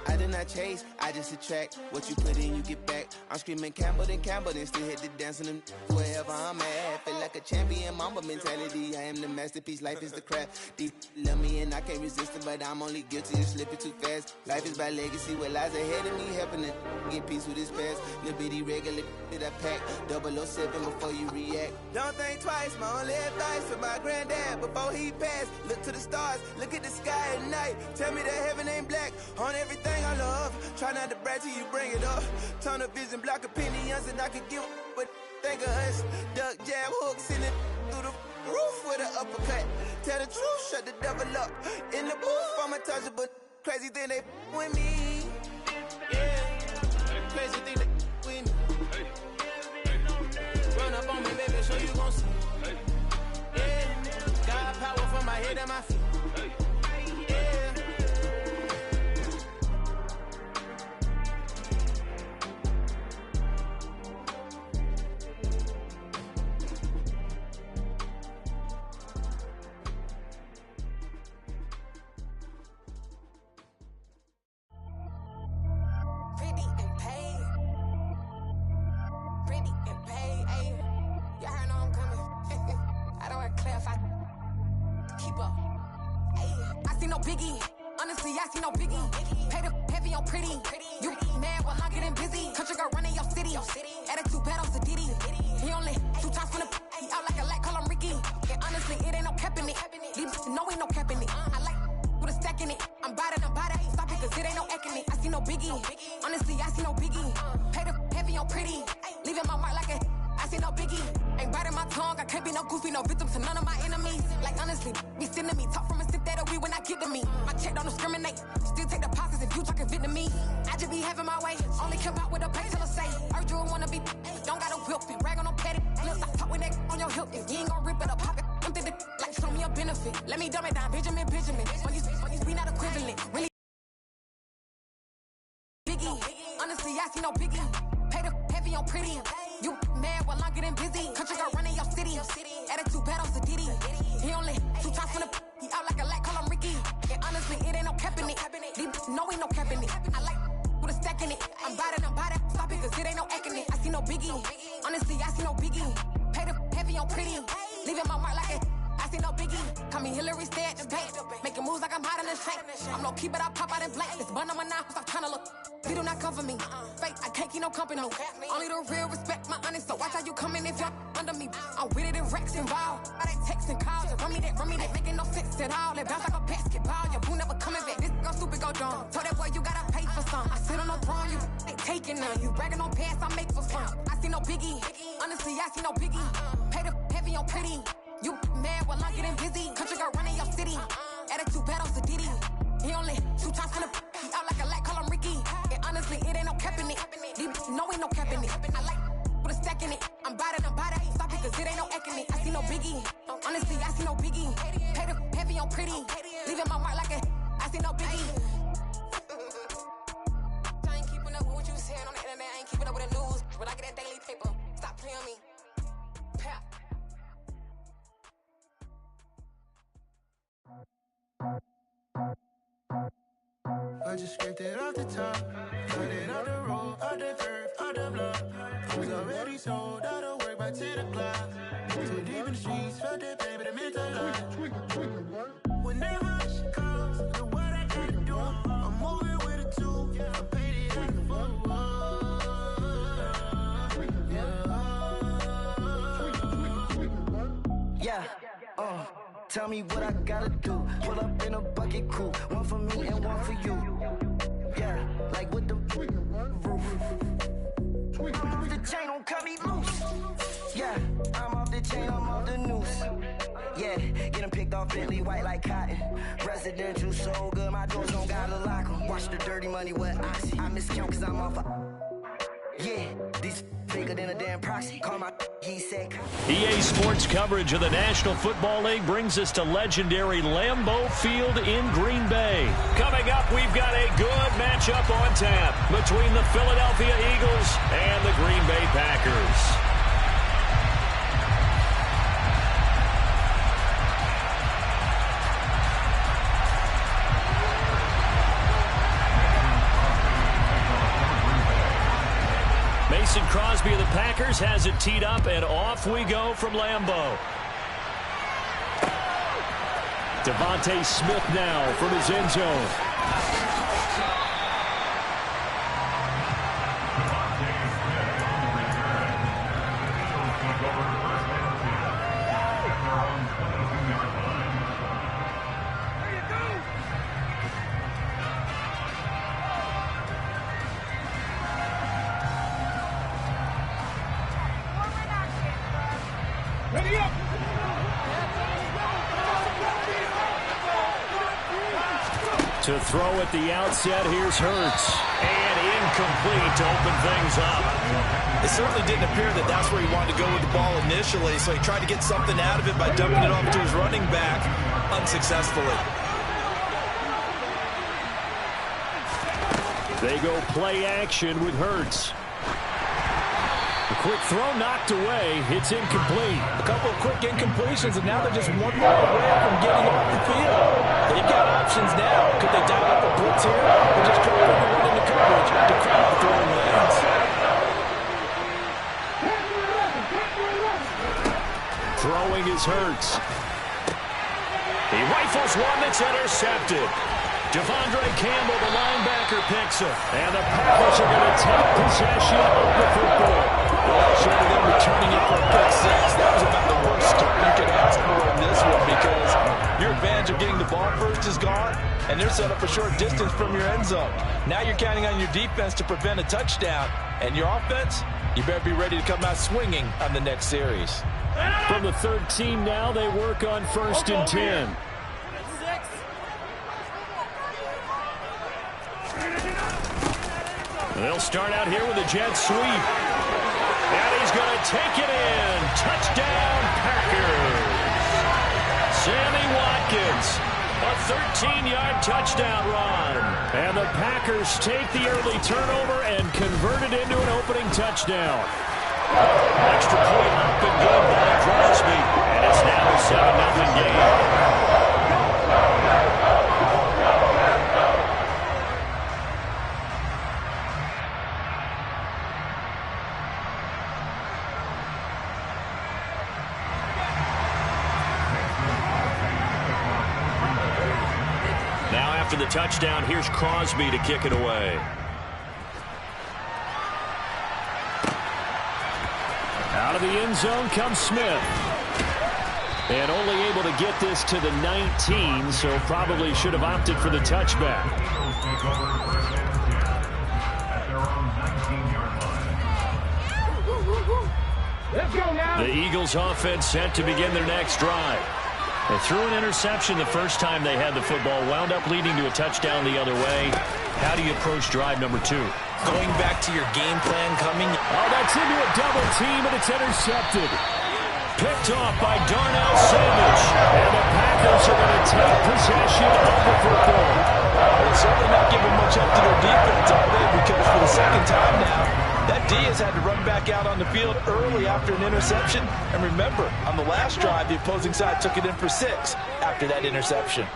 I did not chase, I just attract. What you put in, you get back. I'm screaming Campbell, then still hit the dancing and wherever I'm at. Feel like a champion, mamba mentality. I am the masterpiece, life is the craft. Deep love me and I can't resist it, but I'm only guilty of slipping too fast. Life is by legacy, what lies ahead of me, helping to get peace with this past. Little bitty regular that I pack, 007 before you react. Don't think twice, my only advice for my granddad before he passed. Look to the stars, look at the sky at night. Tell me that heaven ain't black on everything I love. Try not to brag till you bring it up. Tunnel vision, block opinions, and I could give what think of us. Duck, jab, hooks in it through the roof with an uppercut. Tell the truth, shut the devil up. In the booth, I'm untouchable. Crazy thing they with me. Yeah, crazy thing they with me. Run up on me, baby, so you gon' see. Yeah, got power from my head and my feet. Only the real respect my honest, so watch how you coming if you're under me. I'm with it in racks involved. I they texting calls, run me that making no sense at all. They bounce like a basketball, your boo never coming back. This go stupid, go dumb. Told that boy you gotta pay for some. I sit on the throne, you ain't taking none. You bragging on past, I make for fun. I see no biggie, honestly I see no biggie. Pay the heavy on pretty. You mad while I'm getting busy. Country girl running your city. Attitude bad on Diddy. He only 2 times from the he out like a light, call him Ricky. And honestly, it ain't no cap in it. No, ain't no cap in it. I like put a stack in it. I'm bad it. Stop it, cause it ain't no acting it. I see no biggie. Honestly, I see no biggie. Pay the heavy on pretty. Leaving my mark like I see no biggie. I ain't keeping up with what you saying on the internet. I ain't keeping up with the news. But I get that daily paper. Stop playing me. Pap. I just scraped it off the top, cut it out the road, out the curve, out the block. Was already sold, out of work by 10 o'clock. Too deep in the streets, felt that pain, but it meant a lot. Whenever she calls, the what I gotta do, I'm moving with a two. I paid it out the Tell me what I gotta do. Pull up in a bucket crew. One for me and one for you. Yeah, like with the roof. I'm off the chain, don't cut me loose. Yeah, I'm off the chain, I'm off the noose. Yeah, getting picked off Bentley white like cotton. Residential so good, my doors don't gotta lock 'em. Watch the dirty money with oxy. I miscount cause I'm off yeah, these bigger than a damn proxy. Call my he said. EA Sports coverage of the National Football League brings us to legendary Lambeau Field in Green Bay. Coming up, we've got a good matchup on tap between the Philadelphia Eagles and the Green Bay Packers. Mason Crosby of the Packers has it teed up, and off we go from Lambeau. Devontae Smith now from his end zone. To throw at the outset, here's Hurts. And incomplete to open things up. It certainly didn't appear that that's where he wanted to go with the ball initially, so he tried to get something out of it by dumping it off to his running back unsuccessfully. They go play action with Hurts. The quick throw knocked away. It's incomplete. A couple of quick incompletions, and now they're just one more away from getting off the field. They've got options now. Could they dial up a blitz here or just drop everyone into coverage to crowd the throwing lanes? Throwing is Hurts. He rifles one that's intercepted. Devondre Campbell, the linebacker, picks it. And the Packers are going to take possession of the football. Well, short of them returning it for a pick six, that was about the worst start you could ask for in this one because your advantage of getting the ball first is gone, and they're set up a short distance from your end zone. Now you're counting on your defense to prevent a touchdown, and your offense, you better be ready to come out swinging on the next series. From the 13 now, they work on 1st and 10. They'll start out here with a jet sweep. And he's going to take it in. Touchdown, Packers. Sammy Watkins, a 13-yard touchdown run. And the Packers take the early turnover and convert it into an opening touchdown. Extra point up and good by Crosby. And it's now a 7-0 game. After the touchdown, here's Crosby to kick it away. Out of the end zone comes Smith. And only able to get this to the 19, so probably should have opted for the touchback. The Eagles offense set to begin their next drive. They threw an interception the first time they had the football, wound up leading to a touchdown the other way. How do you approach drive number 2? Going back to your game plan coming. Oh, that's into a double team, and it's intercepted. Picked off by Darnell Savage. And the Packers are going to take possession of the football. They're certainly not giving much up to their defense, are they? Because for the second time now, that D has had to run back out on the field early after an interception. And remember, on the last drive, the opposing side took it in for 6 after that interception.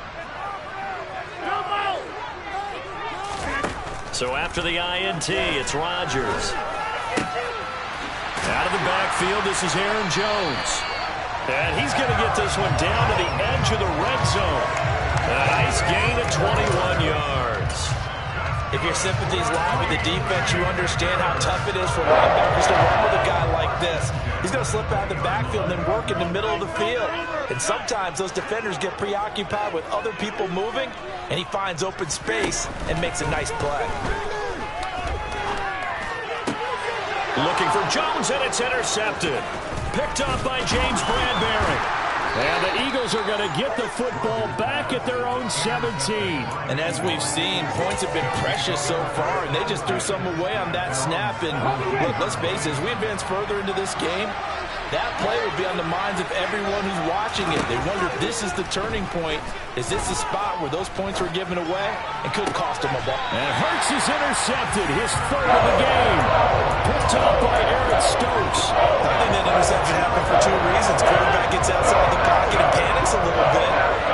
So after the INT, it's Rodgers. Out of the backfield, this is Aaron Jones. And he's going to get this one down to the edge of the red zone. A nice gain of 21 yards. If your sympathies lie with the defense, you understand how tough it is for linebackers to run with a guy like this. He's going to slip out of the backfield and then work in the middle of the field. And sometimes those defenders get preoccupied with other people moving, and he finds open space and makes a nice play. Looking for Jones, and it's intercepted. Picked up by James Bradbury. And the Eagles are going to get the football back at their own 17. And as we've seen, points have been precious so far, and they just threw some away on that snap. And look, let's face it, as we advance further into this game, that play would be on the minds of everyone who's watching it. They wonder if this is the turning point. Is this the spot where those points were given away and could cost them a ball? And Hurts is intercepted, his third of the game. Picked up by Eric Stokes. I think that interception happened for two reasons. Quarterback gets outside the pocket and panics a little bit.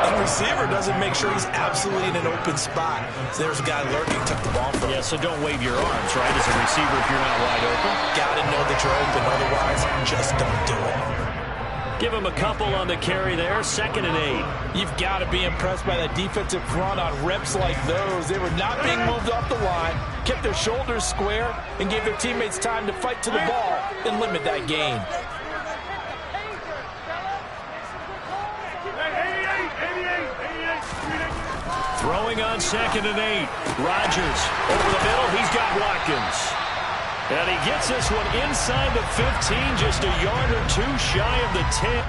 And receiver doesn't make sure he's absolutely in an open spot. So there's a guy lurking, took the ball from him. Yeah, so don't wave your arms, right, as a receiver if you're not wide open. Got to know that you're open, otherwise just don't do it. Give him a couple on the carry there, 2nd and 8. You've got to be impressed by that defensive front on reps like those. They were not being moved off the line, kept their shoulders square, and gave their teammates time to fight to the ball and limit that gain. Throwing on 2nd and 8. Rodgers over the middle. He's got Watkins. And he gets this one inside the 15, just a yard or two shy of the 10.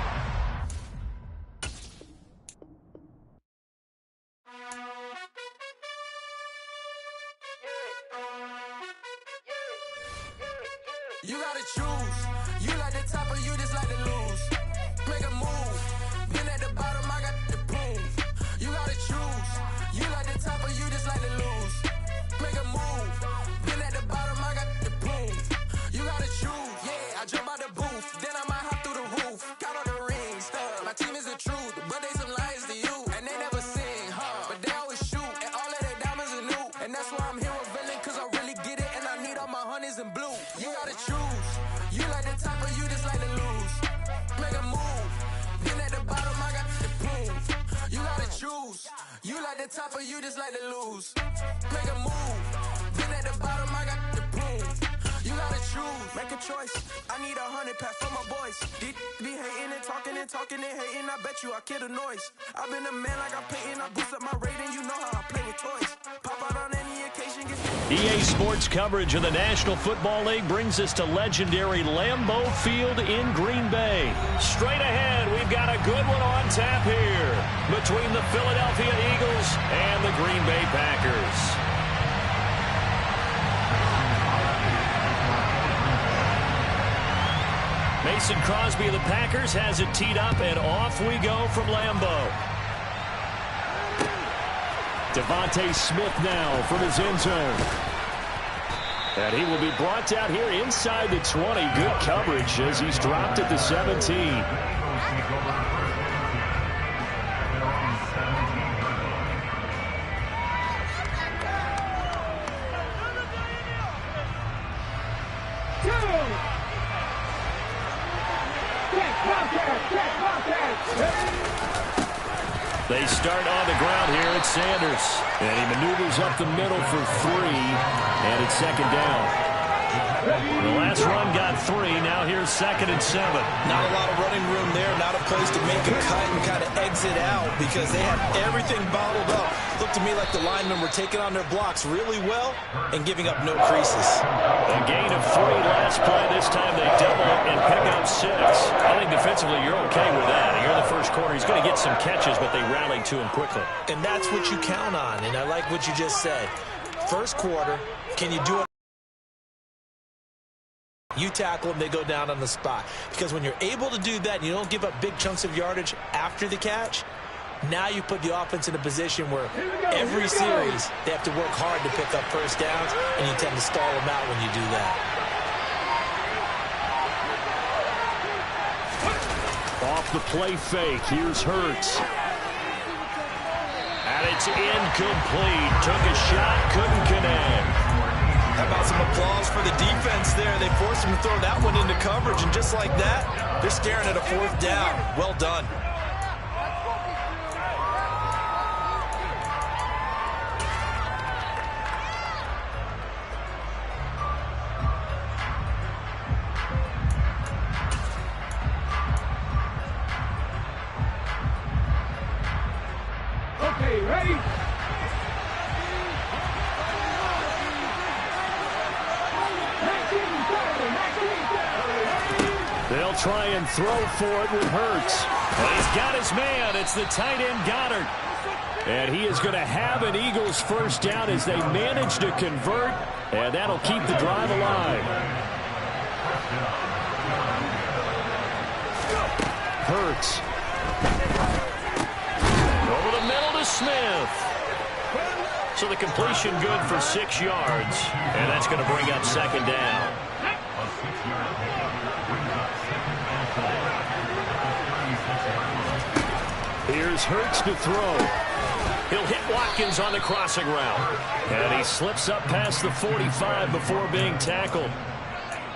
You gotta choose. You like the top or you just like to lose. Make a move. Been at the bottom, I got the prove. You gotta choose. You like the top or you just like to lose. Make a move. Been at the bottom, I got the prove. You gotta choose. Yeah, I jump out the booth. Then I might hop through the roof. Count all the rings. My team is the truth, but they some liars to you. And they never sing, but they always shoot. And all of their diamonds are new. And that's why I'm here with villain, cause I really get it. And I need all my honeys in blue. You gotta choose. You like the top or you just like to lose. Make a move. Then at the bottom, I got the proof. You gotta choose. You like the top or you just like to lose. Make a move. Then at the bottom, I got the proof. You gotta choose. Make a choice. I need 100 pack for my boys. These be hating and talking and hating. I bet you I kill the noise. I've been a man like I'm Peyton. I boost up my rating. You know how I play with toys. Pop out on any occasion. EA Sports coverage of the National Football League brings us to legendary Lambeau Field in Green Bay. Straight ahead, we've got a good one on tap here between the Philadelphia Eagles and the Green Bay Packers. Mason Crosby of the Packers has it teed up, and off we go from Lambeau. Devontae Smith now from his end zone. And he will be brought down here inside the 20. Good coverage as he's dropped at the 17. They start on the ground here at Sanders. And he maneuvers up the middle for 3. And it's 2nd down. The last run got 3. Now here's 2nd and 7. Not a lot of running room there. Not a place to make a cut and kind of exit out because they had everything bottled up. Looked to me like the linemen were taking on their blocks really well and giving up no creases. A gain of 3 last play. This time they double it and pick up 6. I think defensively you're okay with that. You're in the first quarter. He's going to get some catches, but they rallied to him quickly. And that's what you count on. And I like what you just said. First quarter, can you do it? You tackle them, they go down on the spot. Because when you're able to do that and you don't give up big chunks of yardage after the catch, now you put the offense in a position where every series they have to work hard to pick up first downs, and you tend to stall them out when you do that. Off the play fake, here's Hurts. And it's incomplete. Took a shot, couldn't connect. How about some applause for the defense there? They forced him to throw that one into coverage, and just like that, they're staring at a 4th down. Well done. They'll try and throw for it with Hurts. Well, he's got his man. It's the tight end Goddard. And he is going to have an Eagles first down as they manage to convert. And that'll keep the drive alive. Hurts. Over the middle to Smith. So the completion good for 6 yards. And that's going to bring up second down. Here's Hurts to throw. He'll hit Watkins on the crossing route. And he slips up past the 45 before being tackled.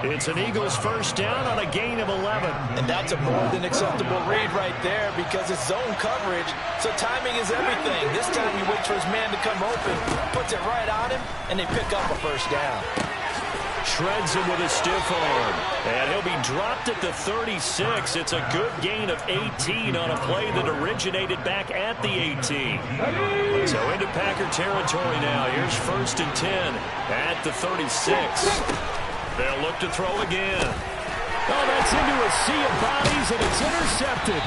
It's an Eagles first down on a gain of 11. And that's a more than acceptable read right there because it's zone coverage, so timing is everything. This time he waits for his man to come open, puts it right on him, and they pick up a first down. Shreds him with a stiff arm. And he'll be dropped at the 36. It's a good gain of 18 on a play that originated back at the 18. So into Packer territory now. Here's 1st and 10 at the 36. They'll look to throw again. Oh, that's into a sea of bodies, and it's intercepted.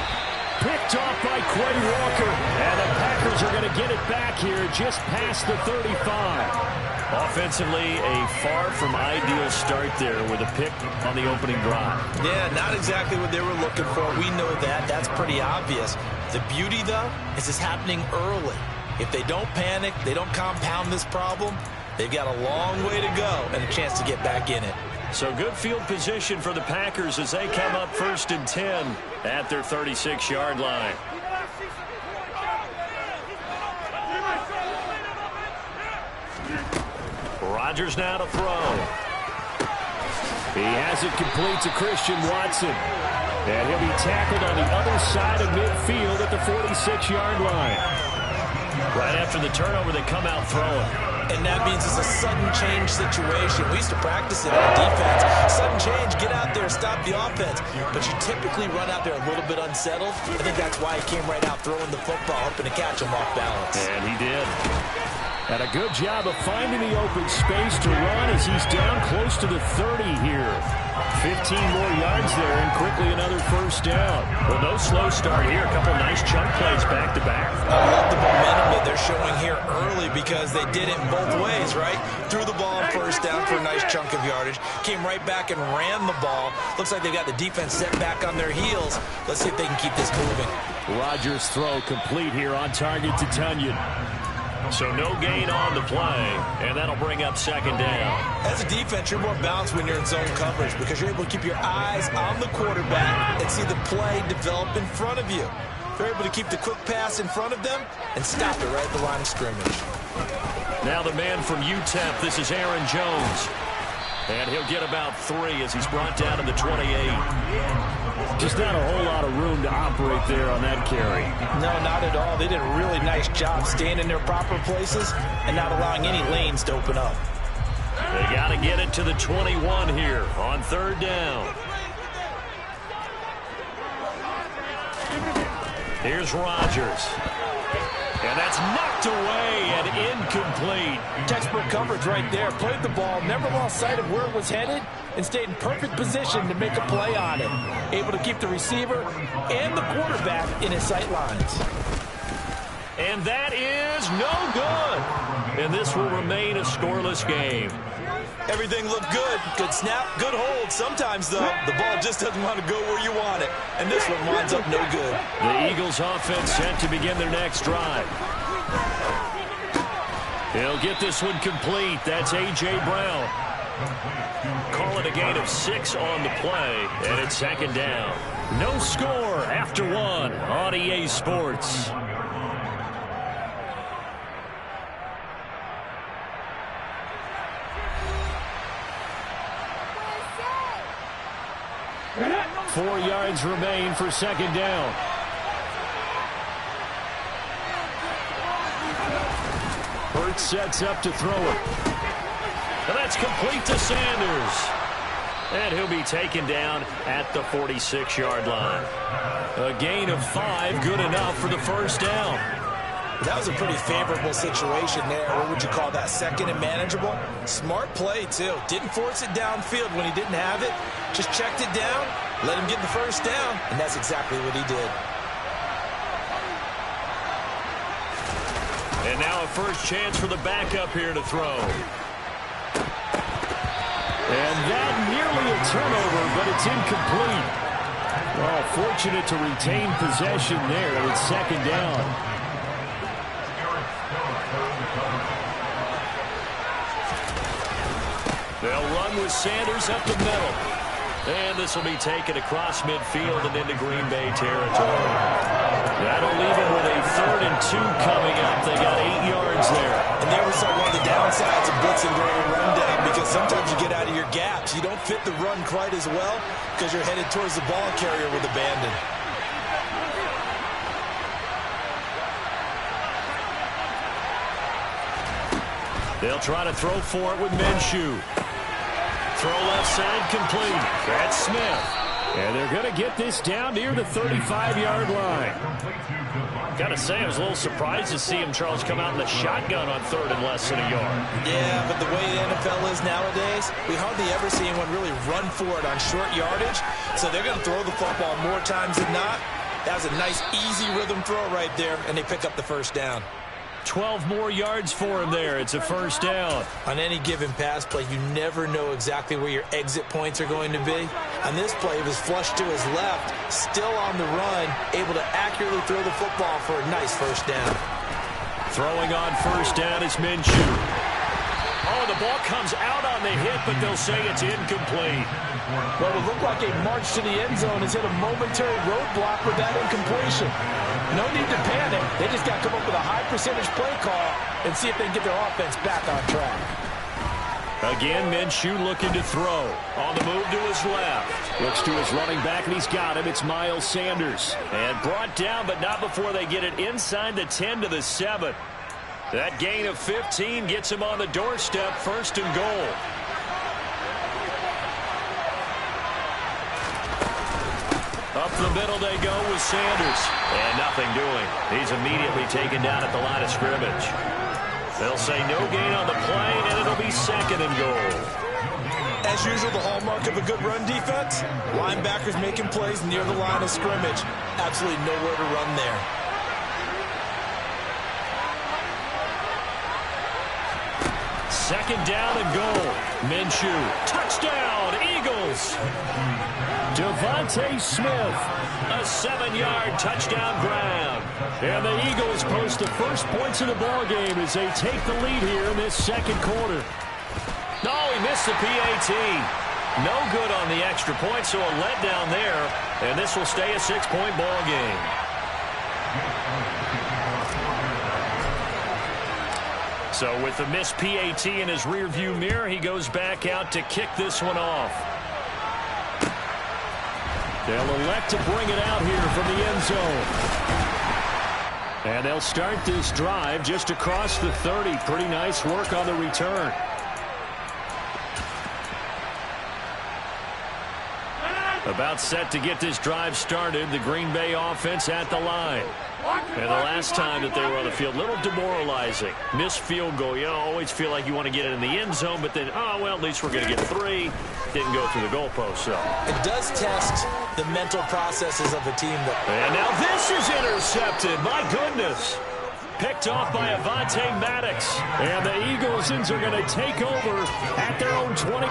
Picked off by Quay Walker. And the Packers are going to get it back here just past the 35. Offensively, a far from ideal start there with a pick on the opening drive. Yeah, not exactly what they were looking for. We know that. That's pretty obvious. The beauty, though, is it's happening early. If they don't panic, they don't compound this problem, they've got a long way to go and a chance to get back in it. So good field position for the Packers as they come up 1st and 10 at their 36-yard line. Rodgers now to throw. He has it complete to Christian Watson. And he'll be tackled on the other side of midfield at the 46-yard line. Right after the turnover, they come out throwing. And that means it's a sudden change situation. We used to practice it on defense. Sudden change, get out there, stop the offense. But you typically run out there a little bit unsettled. I think that's why he came right out throwing the football, hoping to catch him off balance. And he did. And a good job of finding the open space to run as he's down close to the 30 here. 15 more yards there and quickly another first down. Well, no slow start here. A couple nice chunk plays back-to-back. I love the momentum that they're showing here early because they did it in both ways, right? Threw the ball on first down for a nice chunk of yardage. Came right back and ran the ball. Looks like they've got the defense set back on their heels. Let's see if they can keep this moving. Rodgers' throw complete here on target to Tunyon. So no gain on the play, and that'll bring up second down. As a defense, you're more balanced when you're in zone coverage because you're able to keep your eyes on the quarterback and see the play develop in front of you. They're able to keep the quick pass in front of them and stop it right at the line of scrimmage. Now the man from UTEP, this is Aaron Jones. And he'll get about 3 as he's brought down to the 28. Just not a whole lot of room to operate there on that carry. No, not at all. They did a really nice job staying in their proper places and not allowing any lanes to open up. They got to get it to the 21 here on 3rd down. Here's Rodgers. And that's knocked away and incomplete. Textbook coverage right there. Played the ball, never lost sight of where it was headed, and stayed in perfect position to make a play on it. Able to keep the receiver and the quarterback in his sight lines. And that is no good. And this will remain a scoreless game. Everything looked good. Good snap, good hold. Sometimes, though, the ball just doesn't want to go where you want it. And this one winds up no good. The Eagles offense set to begin their next drive. He'll get this one complete. That's A.J. Brown. Call it a gain of 6 on the play, and it's second down. No score after 1 on EA Sports. Four yards remain for second down. Hurts sets up to throw it. And that's complete to Sanders. And he'll be taken down at the 46-yard line. A gain of 5, good enough for the first down. That was a pretty favorable situation there. What would you call that? Second and manageable? Smart play, too. Didn't force it downfield when he didn't have it. Just checked it down, let him get the first down, and that's exactly what he did. And now a first chance for the backup here to throw. And that nearly a turnover, but it's incomplete. Well, fortunate to retain possession there, and it's second down. They'll run with Sanders up the middle. And this will be taken across midfield and into Green Bay territory. That'll leave him with a 3rd and 2 coming up. They got 8 yards there. And there we saw one of the downsides of blitzing during a rundown, because sometimes you get out of your gaps. You don't fit the run quite as well because you're headed towards the ball carrier with abandon. They'll try to throw for it with Minshew. Throw left side complete. That's Smith. And they're going to get this down near the 35-yard line. Got to say, I was a little surprised to see him, Charles, come out in the shotgun on 3rd and less than a yard. Yeah, but the way the NFL is nowadays, we hardly ever see anyone really run for it on short yardage. So they're going to throw the football more times than not. That was a nice, easy rhythm throw right there, and they pick up the first down. 12 more yards for him there. It's a first down. On any given pass play, you never know exactly where your exit points are going to be. On this play, he was flushed to his left, still on the run, able to accurately throw the football for a nice first down. Throwing on first down is Minshew. Oh, the ball comes out on the hit, but they'll say it's incomplete. Well, it looked like a march to the end zone has hit a momentary roadblock with that incompletion. No need to panic. They just got to come up with a high percentage play call and see if they can get their offense back on track. Again, Minshew looking to throw. On the move to his left. Looks to his running back, and he's got him. It's Miles Sanders. And brought down, but not before they get it inside the 10 to the 7. That gain of 15 gets him on the doorstep, 1st and goal. Up the middle they go with Sanders. And nothing doing. He's immediately taken down at the line of scrimmage. They'll say no gain on the play, and it'll be 2nd and goal. As usual, the hallmark of a good run defense, linebackers making plays near the line of scrimmage. Absolutely nowhere to run there. Second down and goal. Minshew. Touchdown, Eagles. Devontae Smith. A 7-yard touchdown grab. And the Eagles post the first points of the ball game as they take the lead here in this 2nd quarter. No, he missed the PAT. No good on the extra point, so a letdown there. And this will stay a 6-point ball game. So with the missed PAT in his rearview mirror, he goes back out to kick this one off. They'll elect to bring it out here from the end zone. And they'll start this drive just across the 30. Pretty nice work on the return. About set to get this drive started. The Green Bay offense at the line. And the last time that they were on the field, a little demoralizing. Missed field goal. You always feel like you want to get it in the end zone, but then, oh, well, at least we're going to get 3. Didn't go through the goalpost, so. It does test the mental processes of a team. And now this is intercepted. My goodness. Picked off by Avonte Maddox. And the Eaglesons are going to take over at their own 20.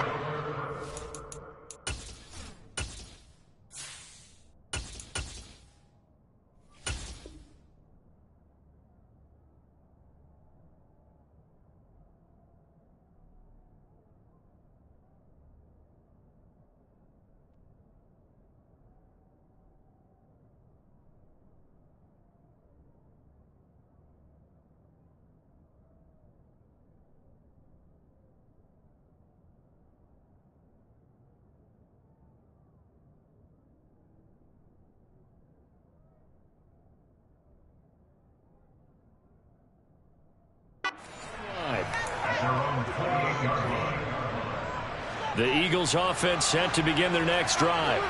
The Eagles offense set to begin their next drive.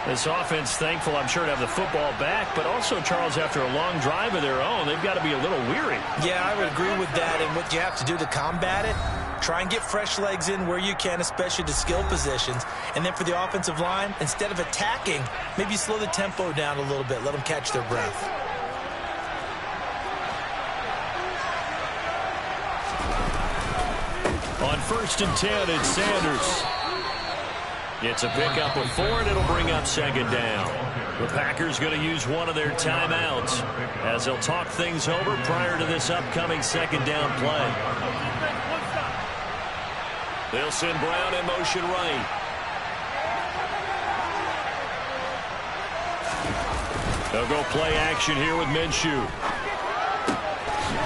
This offense, thankful, I'm sure, to have the football back, but also, Charles, after a long drive of their own, they've got to be a little weary. Yeah, I would agree with that, and what you have to do to combat it, try and get fresh legs in where you can, especially to skill positions. And then for the offensive line, instead of attacking, maybe slow the tempo down a little bit, let them catch their breath. On 1st and 10, it's Sanders. It's a pickup of 4, and it'll bring up 2nd down. The Packers going to use one of their timeouts as they'll talk things over prior to this upcoming 2nd down play. They'll send Brown in motion right. They'll go play action here with Minshew.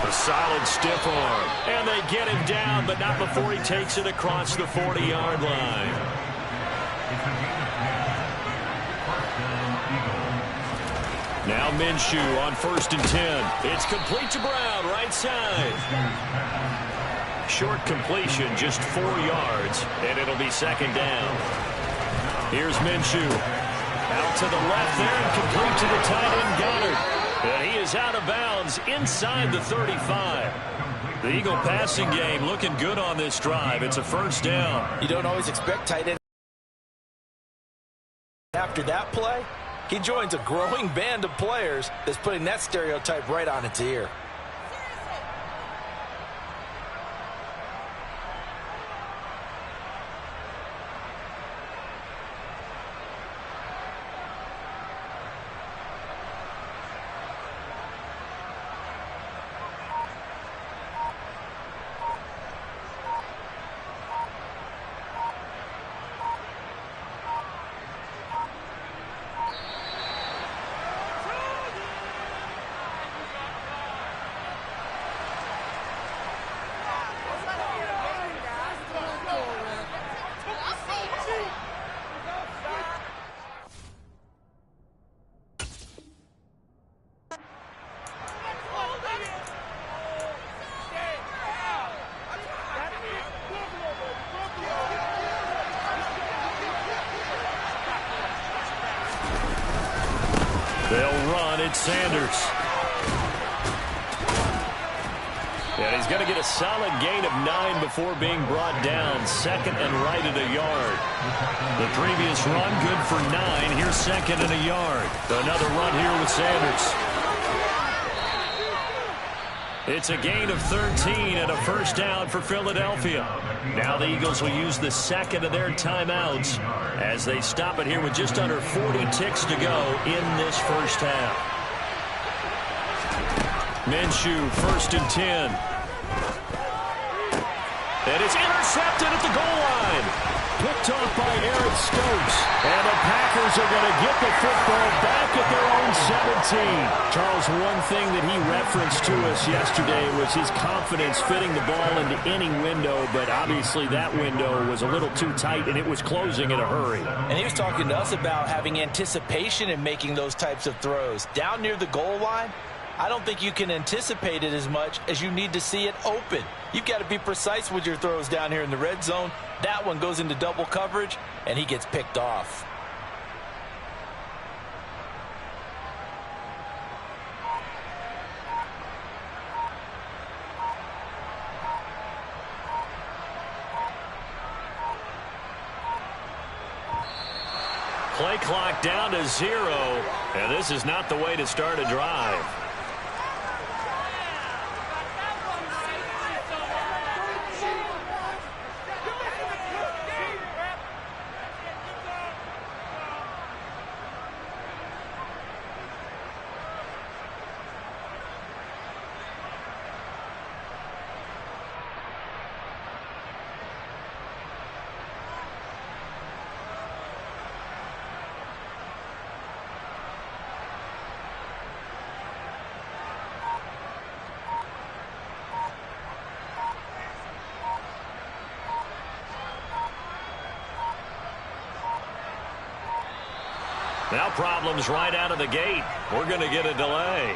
A solid stiff arm. And they get him down, but not before he takes it across the 40-yard line. Now Minshew on 1st and 10. It's complete to Brown, right side. Short completion, just 4 yards, and it'll be 2nd down. Here's Minshew. Out to the left there and complete to the tight end Goddard. And he is out of bounds inside the 35. The Eagle passing game looking good on this drive. It's a 1st down. You don't always expect tight end. After that play, he joins a growing band of players that's putting that stereotype right on its ear. They'll run. It's Sanders. And he's going to get a solid gain of 9 before being brought down. 2nd and right at a yard. The previous run good for 9. Here's 2nd and a yard. Another run here with Sanders. It's a gain of 13 and a 1st down for Philadelphia. Now the Eagles will use the 2nd of their timeouts as they stop it here with just under 40 ticks to go in this 1st half. Minshew, 1st and 10. And it's intercepted at the goal line. Picked off by Eric Stokes. And the Packers are going to get the football back at their own 17. Charles, one thing that he referenced to us yesterday was his confidence fitting the ball into any window, but obviously that window was a little too tight, and it was closing in a hurry. And he was talking to us about having anticipation in making those types of throws. Down near the goal line, I don't think you can anticipate it as much as you need to see it open. You've got to be precise with your throws down here in the red zone. That one goes into double coverage, and he gets picked off. Play clock down to 0, and this is not the way to start a drive. Now problems right out of the gate. We're going to get a delay.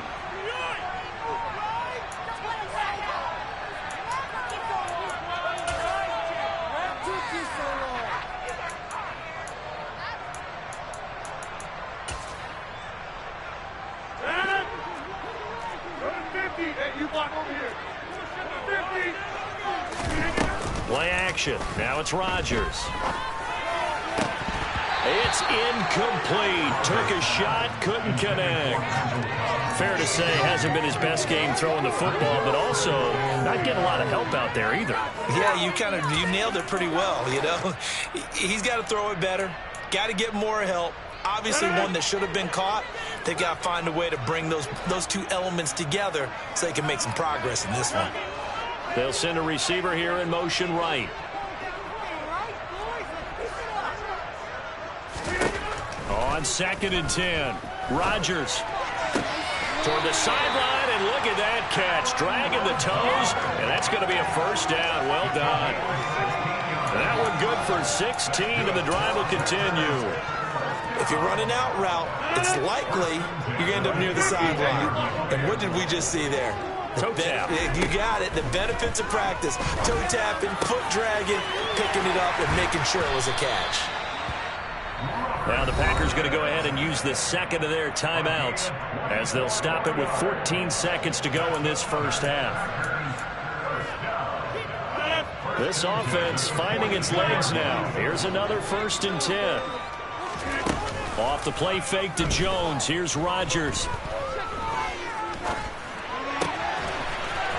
Play action. Now it's Rodgers. It's incomplete. Took a shot, couldn't connect. Fair to say, hasn't been his best game throwing the football, but also not getting a lot of help out there either. Yeah, you nailed it pretty well, you know. He's got to throw it better. Got to get more help. Obviously one that should have been caught. They've got to find a way to bring those two elements together so they can make some progress in this one. They'll send a receiver here in motion right. On 2nd and 10, Rodgers toward the sideline, and look at that catch. Dragging the toes, and that's going to be a first down. Well done. That one good for 16, and the drive will continue. If you're running out route, it's likely you're going to end up near the sideline. And what did we just see there? Toe tap. You got it. The benefits of practice. Toe tapping, foot dragging, picking it up, and making sure it was a catch. Now the Packers going to go ahead and use the second of their timeouts as they'll stop it with 14 seconds to go in this first half. This offense finding its legs now. Here's another 1st and 10. Off the play fake to Jones. Here's Rodgers.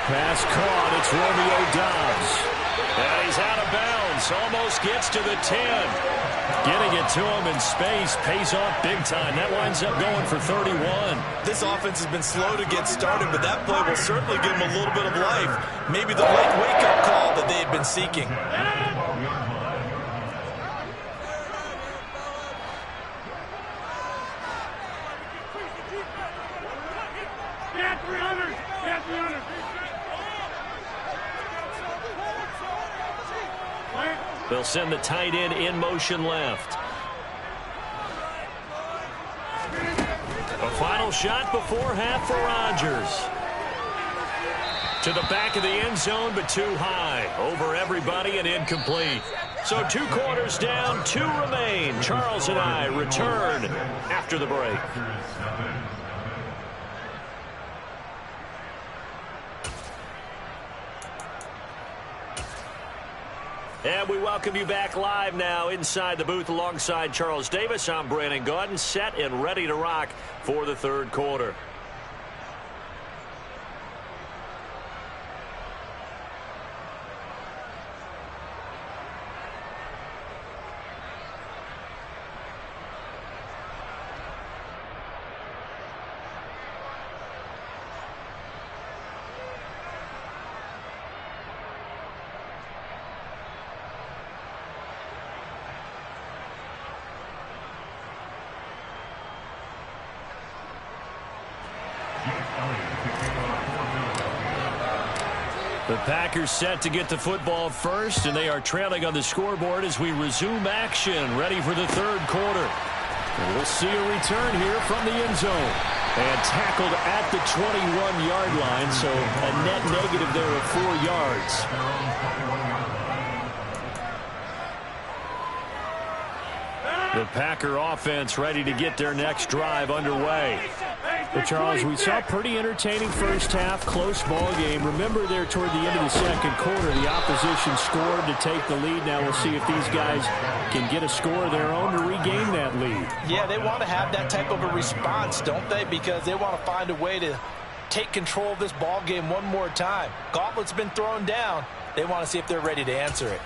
Pass caught. It's Romeo Doubs. And he's out of bounds. Almost gets to the 10. Getting it to him in space pays off big time. That winds up going for 31. This offense has been slow to get started, but that play will certainly give them a little bit of life. Maybe the late wake-up call that they had been seeking. They'll send the tight end in motion left. A final shot before half for Rodgers. To the back of the end zone, but too high. Over everybody and incomplete. So 2 quarters down, 2 remain. Charles and I return after the break. And we welcome you back live now inside the booth alongside Charles Davis. I'm Brandon Gaudin, set and ready to rock for the 3rd quarter. The Packers set to get the football first, and they are trailing on the scoreboard as we resume action, ready for the 3rd quarter. And we'll see a return here from the end zone. And tackled at the 21-yard line, so a net negative there of 4 yards. The Packer offense ready to get their next drive underway. Well, Charles, we saw a pretty entertaining first half, close ball game. Remember there toward the end of the 2nd quarter, the opposition scored to take the lead. Now we'll see if these guys can get a score of their own to regain that lead. Yeah, they want to have that type of a response, don't they? Because they want to find a way to take control of this ball game one more time. Gauntlet's been thrown down. They want to see if they're ready to answer it.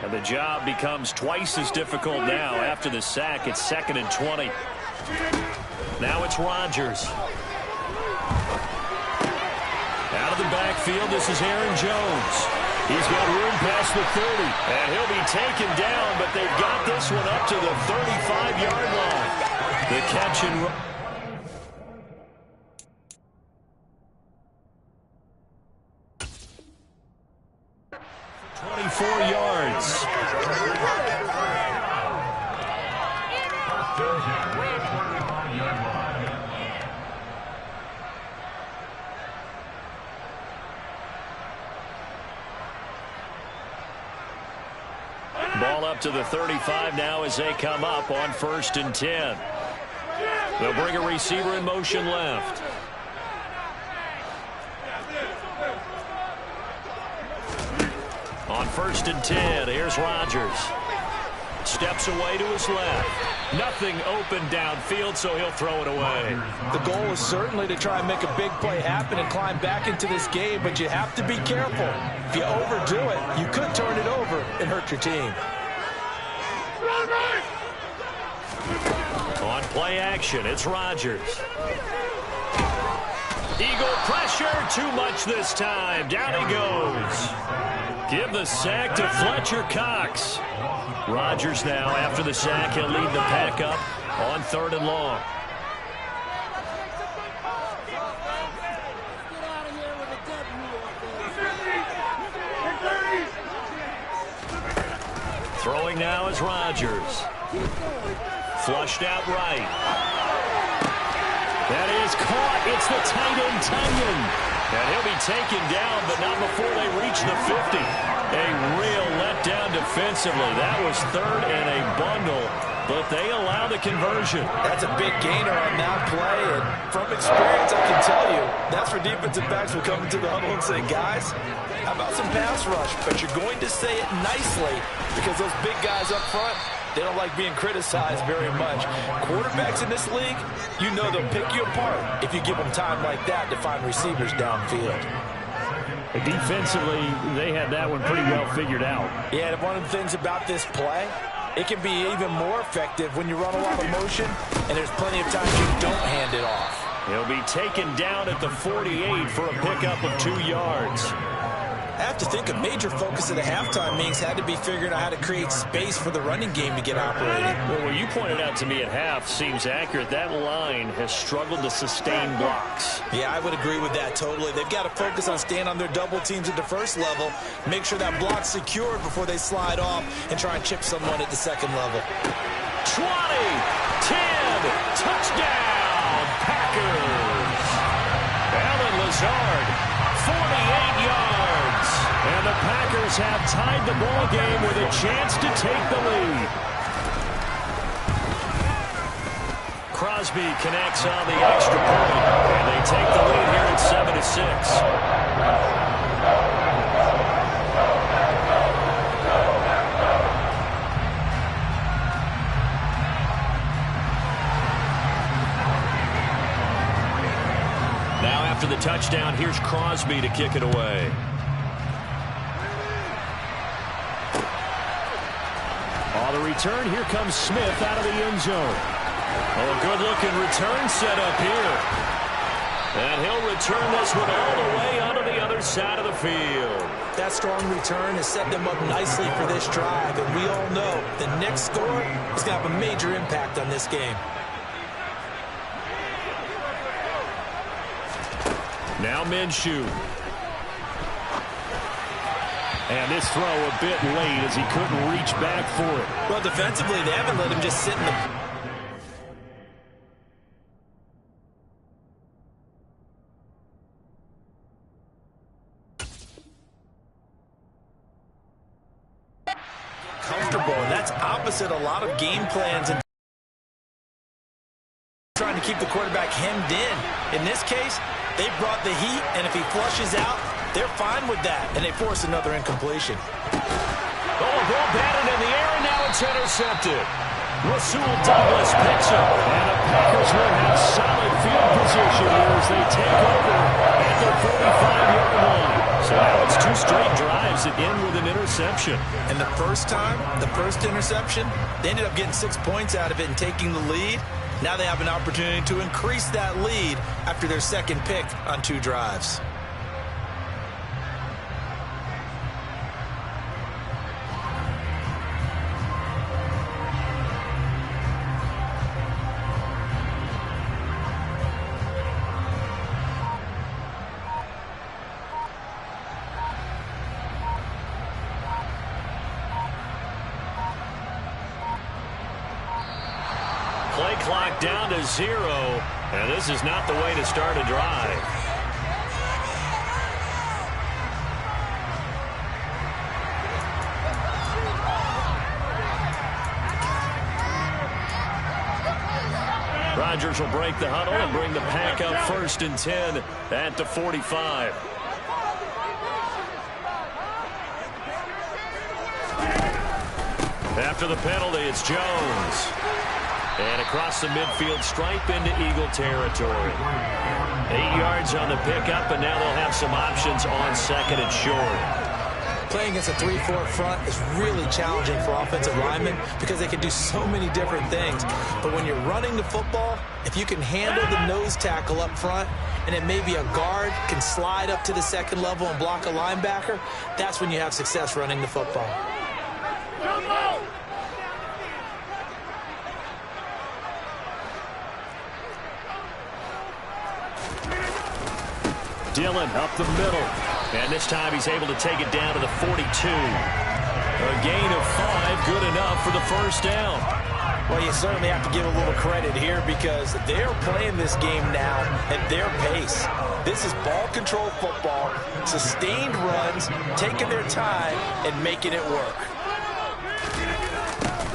And the job becomes twice as difficult now after the sack. It's 2nd and 20. Now it's Rodgers. Out of the backfield, this is Aaron Jones. He's got room past the 30. And he'll be taken down, but they've got this one up to the 35-yard line. The catch and run. 24 yards. Ball up to the 35 now as they come up on 1st and 10. They'll bring a receiver in motion left. 1st and 10. Here's Rodgers. Steps away to his left. Nothing open downfield, so he'll throw it away. The goal is certainly to try and make a big play happen and climb back into this game, but you have to be careful. If you overdo it, you could turn it over and hurt your team. On play action, it's Rodgers. Eagle pressure, too much this time. Down he goes. Give the sack to Fletcher Cox. Rodgers now, after the sack, he'll lead the pack up on 3rd and long. Throwing now is Rodgers. Flushed out right. That is caught. It's the tight end, Tunyon. And he'll be taken down, but not before they reach the 50. A real letdown defensively. That was 3rd and a bundle, but they allow the conversion. That's a big gainer on that play, and from experience, I can tell you, that's where defensive backs will come into the huddle and say, guys, how about some pass rush? But you're going to say it nicely because those big guys up front, they don't like being criticized very much. Quarterbacks in this league, you know they'll pick you apart if you give them time like that to find receivers downfield. Defensively, they had that one pretty well figured out. Yeah, and one of the things about this play, it can be even more effective when you run a lot of motion, and there's plenty of times you don't hand it off. He'll be taken down at the 48 for a pickup of 2 yards. I have to think a major focus of the halftime meetings had to be figuring out how to create space for the running game to get operating. Well, what you pointed out to me at half seems accurate. That line has struggled to sustain blocks. Yeah, I would agree with that totally. They've got to focus on staying on their double teams at the first level, make sure that block's secured before they slide off and try and chip someone at the second level. 20, 10, touchdown, Packers. Allen Lazard, 48 yards. And the Packers have tied the ball game with a chance to take the lead. Crosby connects on the extra point, and they take the lead here at 7-6. Now after the touchdown, here's Crosby to kick it away. On the return, here comes Smith out of the end zone. Oh, a good-looking return set up here. And he'll return this one all the way onto the other side of the field. That strong return has set them up nicely for this drive, and we all know the next score is going to have a major impact on this game. Now Minshew. And this throw a bit late as he couldn't reach back for it. Well, defensively, they haven't let him just sit in the... comfortable, and that's opposite a lot of game plans and trying to keep the quarterback hemmed in. In this case, they brought the heat, and if he flushes out, they're fine with that, and they force another incompletion. Oh, ball batted in the air, and now it's intercepted. Rasul Douglas picks up, and the Packers will have solid field position here as they take over at their 45-yard line. So now it's 2 straight drives that end with an interception. And the first time, the first interception, they ended up getting 6 points out of it and taking the lead. Now they have an opportunity to increase that lead after their second pick on 2 drives. Play clock down to 0, and this is not the way to start a drive. Rodgers will break the huddle and bring the pack up 1st and 10 at the 45. After the penalty, it's Jones. And across the midfield stripe into Eagle territory. 8 yards on the pickup, and now they'll have some options on second and short. Playing against a 3-4 front is really challenging for offensive linemen because they can do so many different things. But when you're running the football, if you can handle the nose tackle up front, and it may be a guard can slide up to the second level and block a linebacker, that's when you have success running the football. Dillon up the middle. And this time he's able to take it down to the 42. A gain of 5, good enough for the first down. Well, you certainly have to give a little credit here because they're playing this game now at their pace. This is ball control football, sustained runs, taking their time and making it work.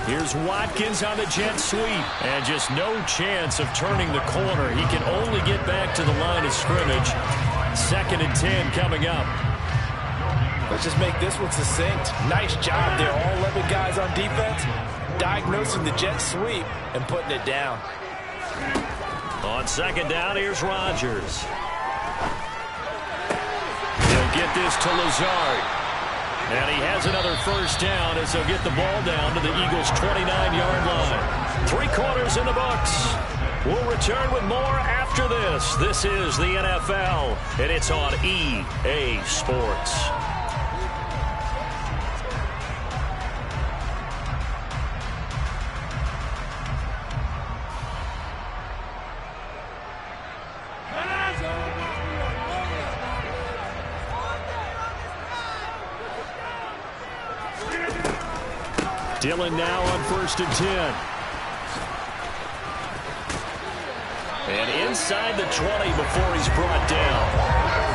Here's Watkins on the jet sweep. And just no chance of turning the corner. He can only get back to the line of scrimmage. 2nd and 10 coming up. Let's just make this one succinct. Nice job there. All 11 guys on defense diagnosing the jet sweep and putting it down. On 2nd down, here's Rodgers. He'll get this to Lazard. And he has another first down as they'll get the ball down to the Eagles' 29-yard line. 3 quarters in the books. We'll return with more after this. This is the NFL, and it's on EA Sports. Dillon now on 1st and 10. And inside the 20 before he's brought down.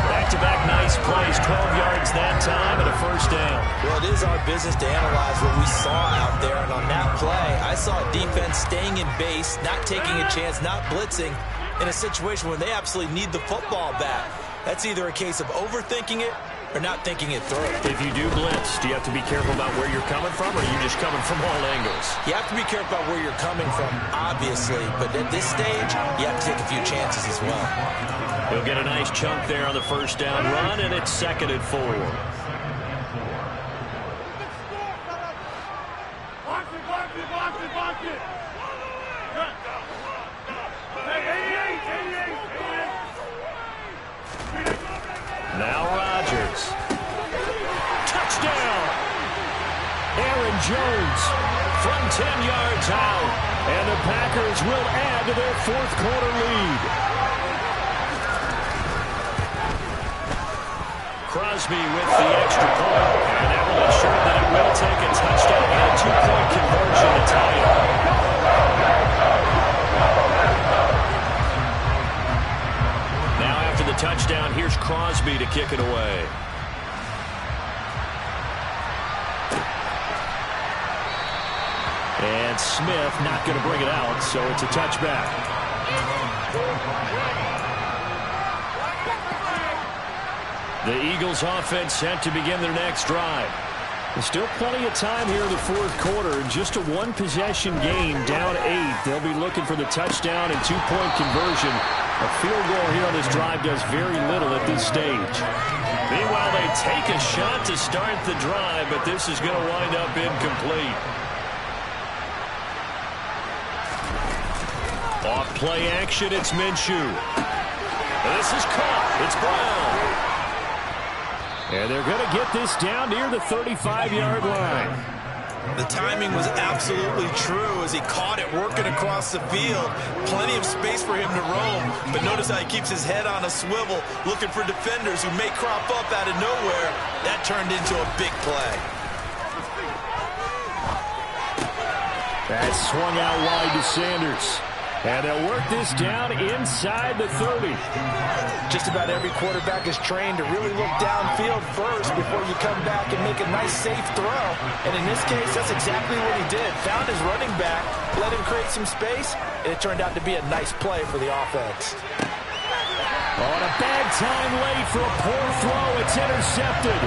Back-to-back nice plays, 12 yards that time and a first down. Well, it is our business to analyze what we saw out there. And on that play, I saw defense staying in base, not taking a chance, not blitzing in a situation where they absolutely need the football back. That's either a case of overthinking it or not thinking it through. If you do blitz, do you have to be careful about where you're coming from, or are you just coming from all angles? You have to be careful about where you're coming from, obviously, but at this stage, you have to take a few chances as well. He'll get a nice chunk there on the first down run, and it's 2nd and 4. Now Rodgers. Touchdown! Aaron Jones from 10 yards out. And the Packers will add to their 4th quarter lead. Crosby with the extra point. And that will ensure that it will take a touchdown and a 2-point conversion to tie it. The touchdown, here's Crosby to kick it away. And Smith not going to bring it out, so it's a touchback. The Eagles offense set to begin their next drive. There's still plenty of time here in the 4th quarter. Just a 1-possession game, down 8. They'll be looking for the touchdown and 2-point conversion. A field goal here on this drive does very little at this stage. Meanwhile, they take a shot to start the drive, but this is going to wind up incomplete. Off play action, it's Minshew. This is caught. It's Brown. And they're going to get this down near the 35-yard line. The timing was absolutely true as he caught it working across the field. Plenty of space for him to roam, but notice how he keeps his head on a swivel looking for defenders who may crop up out of nowhere. That turned into a big play. That swung out wide to Sanders. And they'll work this down inside the 30. Just about every quarterback is trained to really look downfield first before you come back and make a nice, safe throw. And in this case, that's exactly what he did. Found his running back, let him create some space, and it turned out to be a nice play for the offense. On a bad time late for a poor throw, it's intercepted.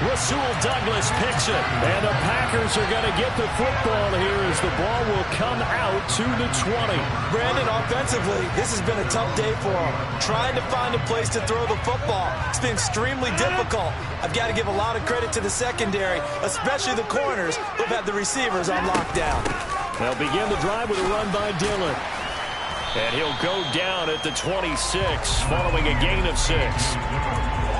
Rasul Douglas picks it. And the Packers are going to get the football here as the ball will come out to the 20. Brandon, offensively, this has been a tough day for him. Trying to find a place to throw the football. It's been extremely difficult. I've got to give a lot of credit to the secondary, especially the corners who've had the receivers on lockdown. They'll begin the drive with a run by Dillon. And he'll go down at the 26 following a gain of 6.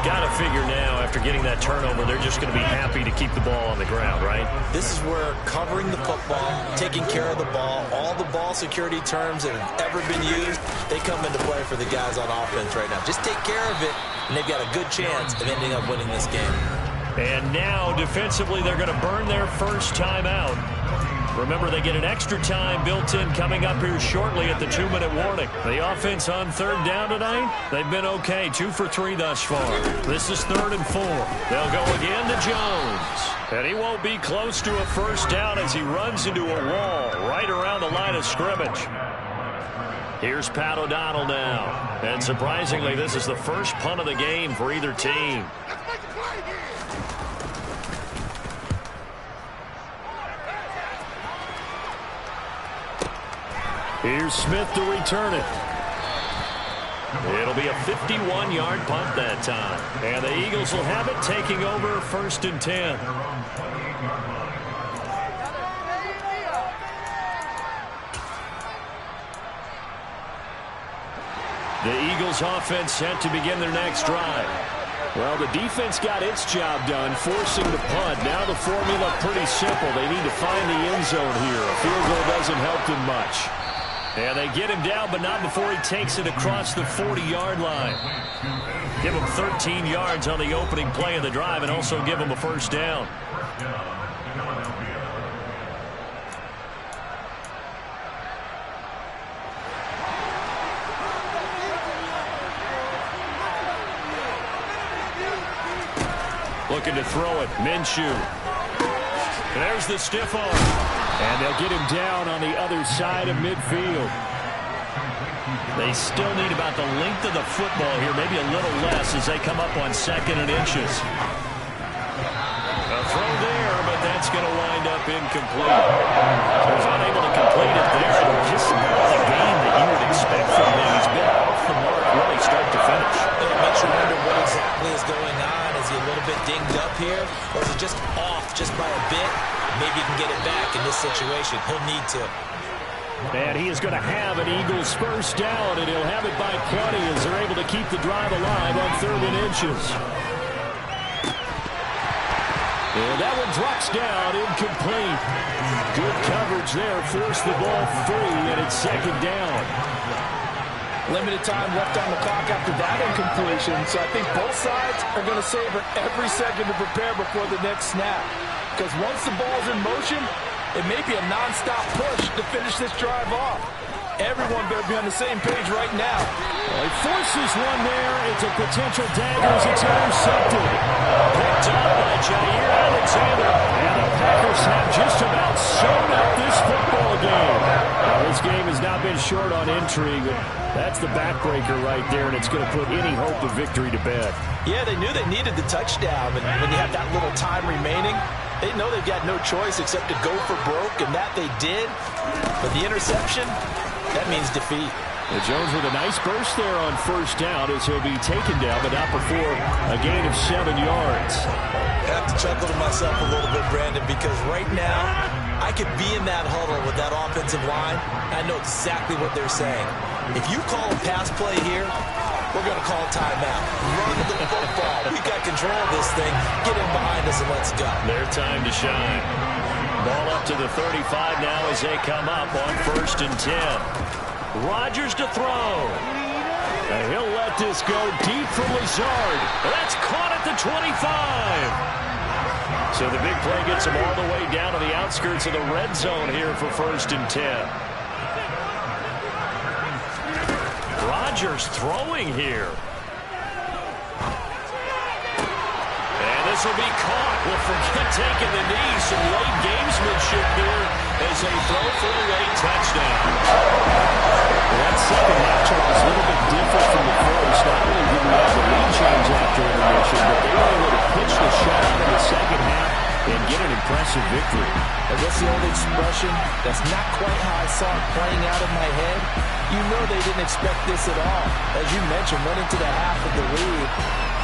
Got to figure now, after getting that turnover, they're just going to be happy to keep the ball on the ground, right? This is where covering the football, taking care of the ball, all the ball security terms that have ever been used, they come into play for the guys on offense right now. Just take care of it, and they've got a good chance of ending up winning this game. And now, defensively, they're going to burn their first time out. Remember, they get an extra time built in coming up here shortly at the 2-minute warning. The offense on third down tonight, they've been okay. 2 for 3 thus far. This is 3rd and 4. They'll go again to Jones. And he won't be close to a first down as he runs into a wall right around the line of scrimmage. Here's Pat O'Donnell now. And surprisingly, this is the first punt of the game for either team. Here's Smith to return it. It'll be a 51-yard punt that time. And the Eagles will have it, taking over 1st and 10. The Eagles offense set to begin their next drive. Well, the defense got its job done, forcing the punt. Now the formula pretty simple. They need to find the end zone here. A field goal doesn't help them much. And they get him down, but not before he takes it across the 40-yard line. Give him 13 yards on the opening play of the drive and also give him a first down. Looking to throw it. Minshew. There's the stiff arm. And they'll get him down on the other side of midfield. They still need about the length of the football here, maybe a little less as they come up on 2nd and inches. A throw there, but that's going to wind up incomplete. So he's unable to complete it there. Just not the game that you would expect from him. He's been off the mark really start to finish. It makes you wonder what exactly is going on. Is he a little bit dinged up here? Or is he just off just by a bit? Maybe he can get it back in this situation. He'll need to. And he is going to have an Eagles first down, and he'll have it by plenty as they're able to keep the drive alive on 3rd and inches. And that one drops down, incomplete. Good coverage there, forced the ball free, and it's 2nd down. Limited time left on the clock after that incompletion, so I think both sides are going to savor every second to prepare before the next snap. Because once the ball's in motion, it may be a non-stop push to finish this drive off. Everyone better be on the same page right now. Well, he forces one there. It's a potential dagger as it's intercepted. Picked up by Jair Alexander. And the Packers have just about sewn up this football game. Well, this game has not been short on intrigue. That's the backbreaker right there, and it's going to put any hope of victory to bed. Yeah, they knew they needed the touchdown, and when you have that little time remaining, they know they've got no choice except to go for broke, and that they did. But the interception, that means defeat. And Jones with a nice burst there on first down as he'll be taken down, but not before a gain of 7 yards. I have to chuckle to myself a little bit, Brandon, because right now I could be in that huddle with that offensive line. I know exactly what they're saying. If you call a pass play here, we're going to call timeout. Run the football. We've got control of this thing. Get in behind us and let's go. Their time to shine. Ball up to the 35 now as they come up on 1st and 10. Rodgers to throw. And he'll let this go deep for Lazard. That's caught at the 25. So the big play gets him all the way down to the outskirts of the red zone here for 1st and 10. Rodgers throwing here. And this will be caught. We'll forget taking the knee. Some late gamesmanship here as they throw for a late touchdown. Well, that second matchup was a little bit different from the first. Not only did we have the lead change after intermission, but they were able to pitch the shot out of the impressive victory. And what's the old expression? That's not quite how I saw it playing out in my head. You know they didn't expect this at all. As you mentioned, went into the half of the lead.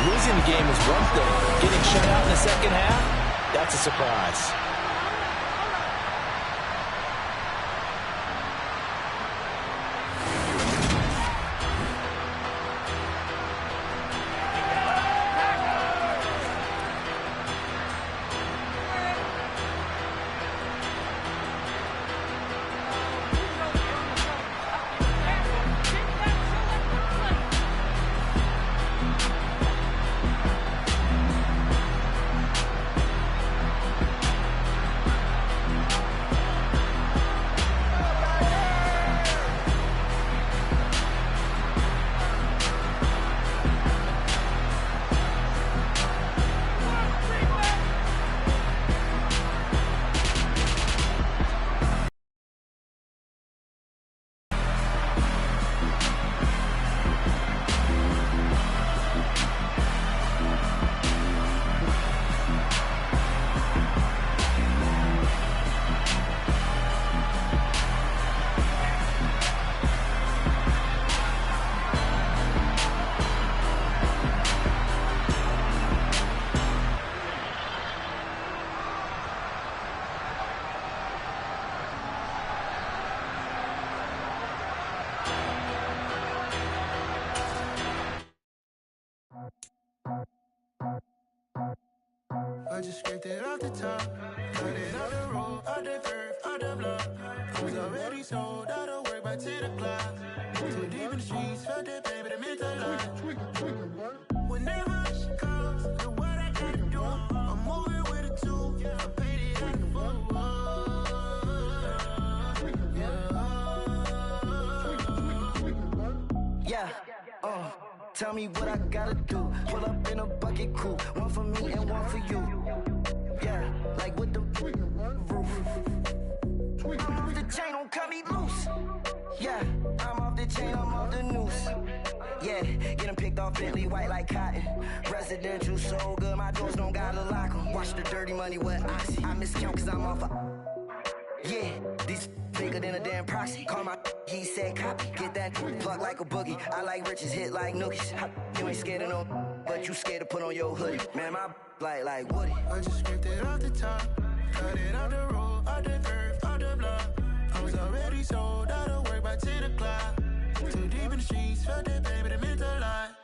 Losing the game is one thing. Getting shut out in the second half, that's a surprise. I just scraped it off the top, cut it out the road, out the curve, out the block. I was already sold, out of work by 10 o'clock. Too deep in the streets, felt that baby, that meant a lot. Whenever she calls, do what I gotta do. I'm moving with a two, I paid it out the full. Yeah, tell me what I gotta do. Pull up in a bucket crew, one for me and one for you. Yeah, like with the roof. I'm off the chain, don't cut me loose. Yeah, I'm off the chain, I'm off the noose. Yeah, get them picked off Bentley, white like cotton. Residential, so good, my doors don't gotta lock them. Watch the dirty money with Oxy. I miscount cause I'm off yeah, these bigger than a damn proxy. Call my he said copy. Get that plug like a boogie. I like riches, hit like nookies. You ain't scared of no, but you scared to put on your hoodie. Man, my like Woody. I just scraped it off the top, cut it out the road, out the curve, out the block. I was already sold, out of work by 10 o'clock. Too deep in the streets, felt that baby, that meant a lot.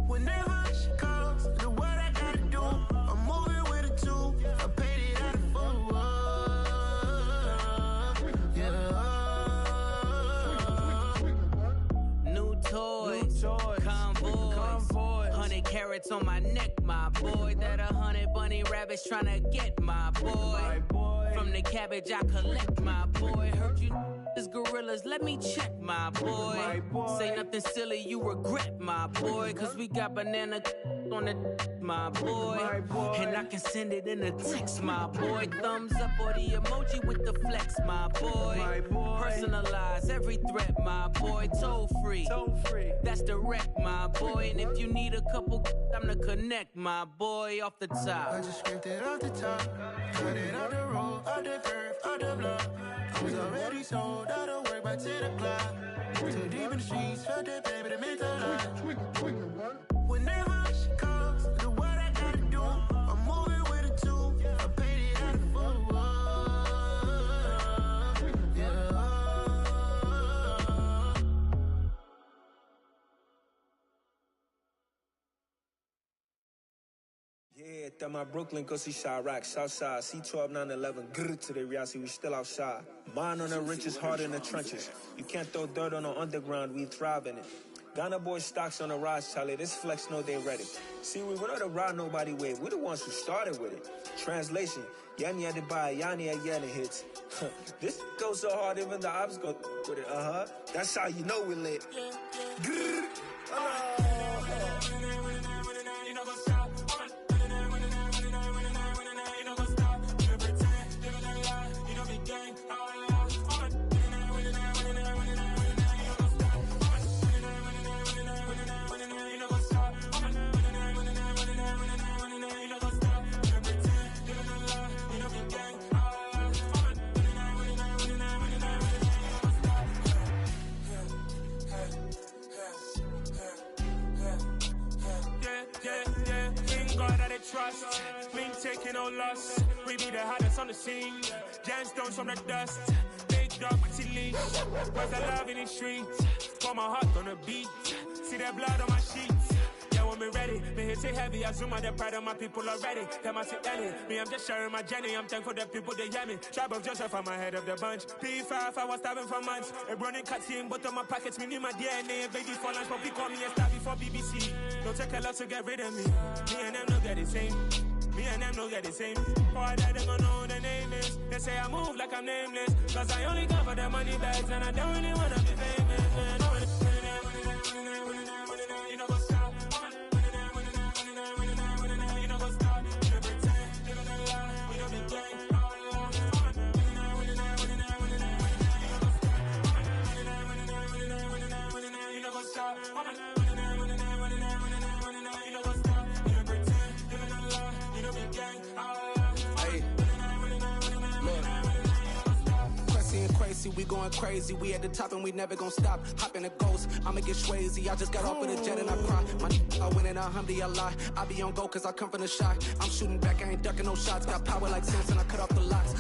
Whenever she calls, do what I gotta do. I'm moving with a two, I paid it out the full. New toys, convoys, 100 carats on my neck, my boy. That 100 bunny rabbits tryna get my boy. From the cabbage I collect, my boy. Heard you is gorillas, let me check, my boy. Say nothing silly, you regret, my boy. Cause we got banana on the my boy. And I can send it in a text, my boy. Thumbs up or the emoji with the flex, my boy. Personalize every threat, my boy. Toll free, that's direct, my boy. And if you need a couple, I'm to connect, my boy, off the top. I just scraped it off the top, cut it out the road, out the curve, out the block. I was already sold, out of work by 10 o'clock. Too deep in the streets, felt that baby, that meant a lot. Whenever she calls, do what I gotta do. I'm moving with a two, I paid it out the full. Yeah, that my Brooklyn, go see Chirac, Southside, C12, 911, grrr to the reality, we still outside. Mine on the riches, hard in the trenches. You can't throw dirt on the underground, we thrive in it. Ghana boys stocks on the rise, Charlie, this flex know they ready. See, we not a ride nobody wave, we the ones who started with it. Translation, Yanni had to buy, Yanni had Yanni hits. This goes so hard, even the ops go with it, That's how you know we lit. Grrr, trust. We ain't taking no loss. We be the hottest on the scene. Gemstones from the dust. Big dog, pretty leash. Where's the love in the streets? Pour my heart on the beat. See that blood on my sheets. Yeah, when me ready, me hit it heavy. I zoom out the pride of my people already. Them I see Ellie. Me, I'm just sharing my journey. I'm thankful the people they hear me. Tribe of Joseph, I'm ahead of the bunch. P5, I was starving for months. A running cut seeing both of my pockets. Me need my DNA. Baby for lunch, but we call me a star before BBC. Don't take a lot to get rid of me. Me and them don't get the same. Me and them don't get the same. Boy, that they gonna know who the name is. They say I move like I'm nameless. Cause I only cover the money bags and I don't really wanna be famous. You know what's up? You know what's up? You know pretend. You know the lie. We don't be gang. You know what's up? We going crazy, we at the top and we never gonna stop. Hop in a ghost, I'ma get swayzy. I just got off of the jet and I cry. I win in a Humvee, I lie. I be on go cause I come from the shot. I'm shooting back, I ain't ducking no shots. Got power like Samson, I cut off the locks.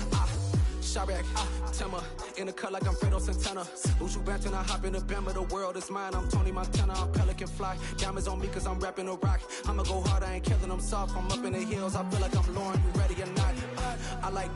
Chirac, Timmer, in the cut like I'm Fredo Santana. Who's you Benton, I hop in the Bama, the world is mine. I'm Tony Montana, I'm Pelican Fly. Diamonds on me cause I'm rapping a rock. I'ma go hard, I ain't killing them soft. I'm up in the hills, I feel like I'm Lauren, you ready or not? I like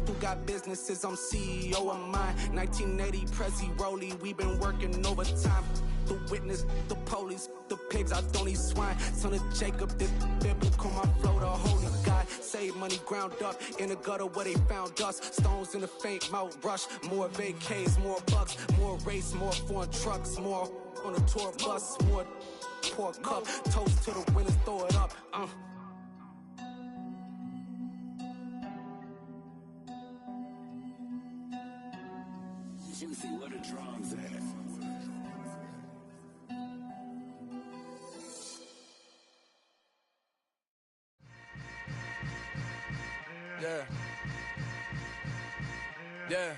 who got businesses, I'm CEO of mine. 1980, Prezi Rolly, we been working overtime. The witness, the police, the pigs, I don't eat swine. Son of Jacob, this biblical, my flow, the holy God. Save money ground up in the gutter where they found us. Stones in the faint mouth rush. More vacays, more bucks, more race, more foreign trucks, more on a tour bus, more pour cup. Toast to the winners, throw it up. Juicy, what a drums at. Yeah. Yeah.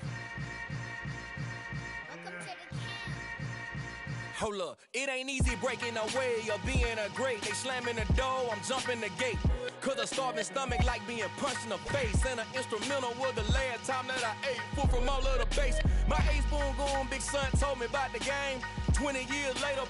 Hold up, it ain't easy breaking away or being a great. They slamming the door, I'm jumping the gate. Cause a starving stomach like being punched in the face. And an instrumental was the last time that I ate food from all of the bass. My ace boom goon, big son told me about the game. 20 years later,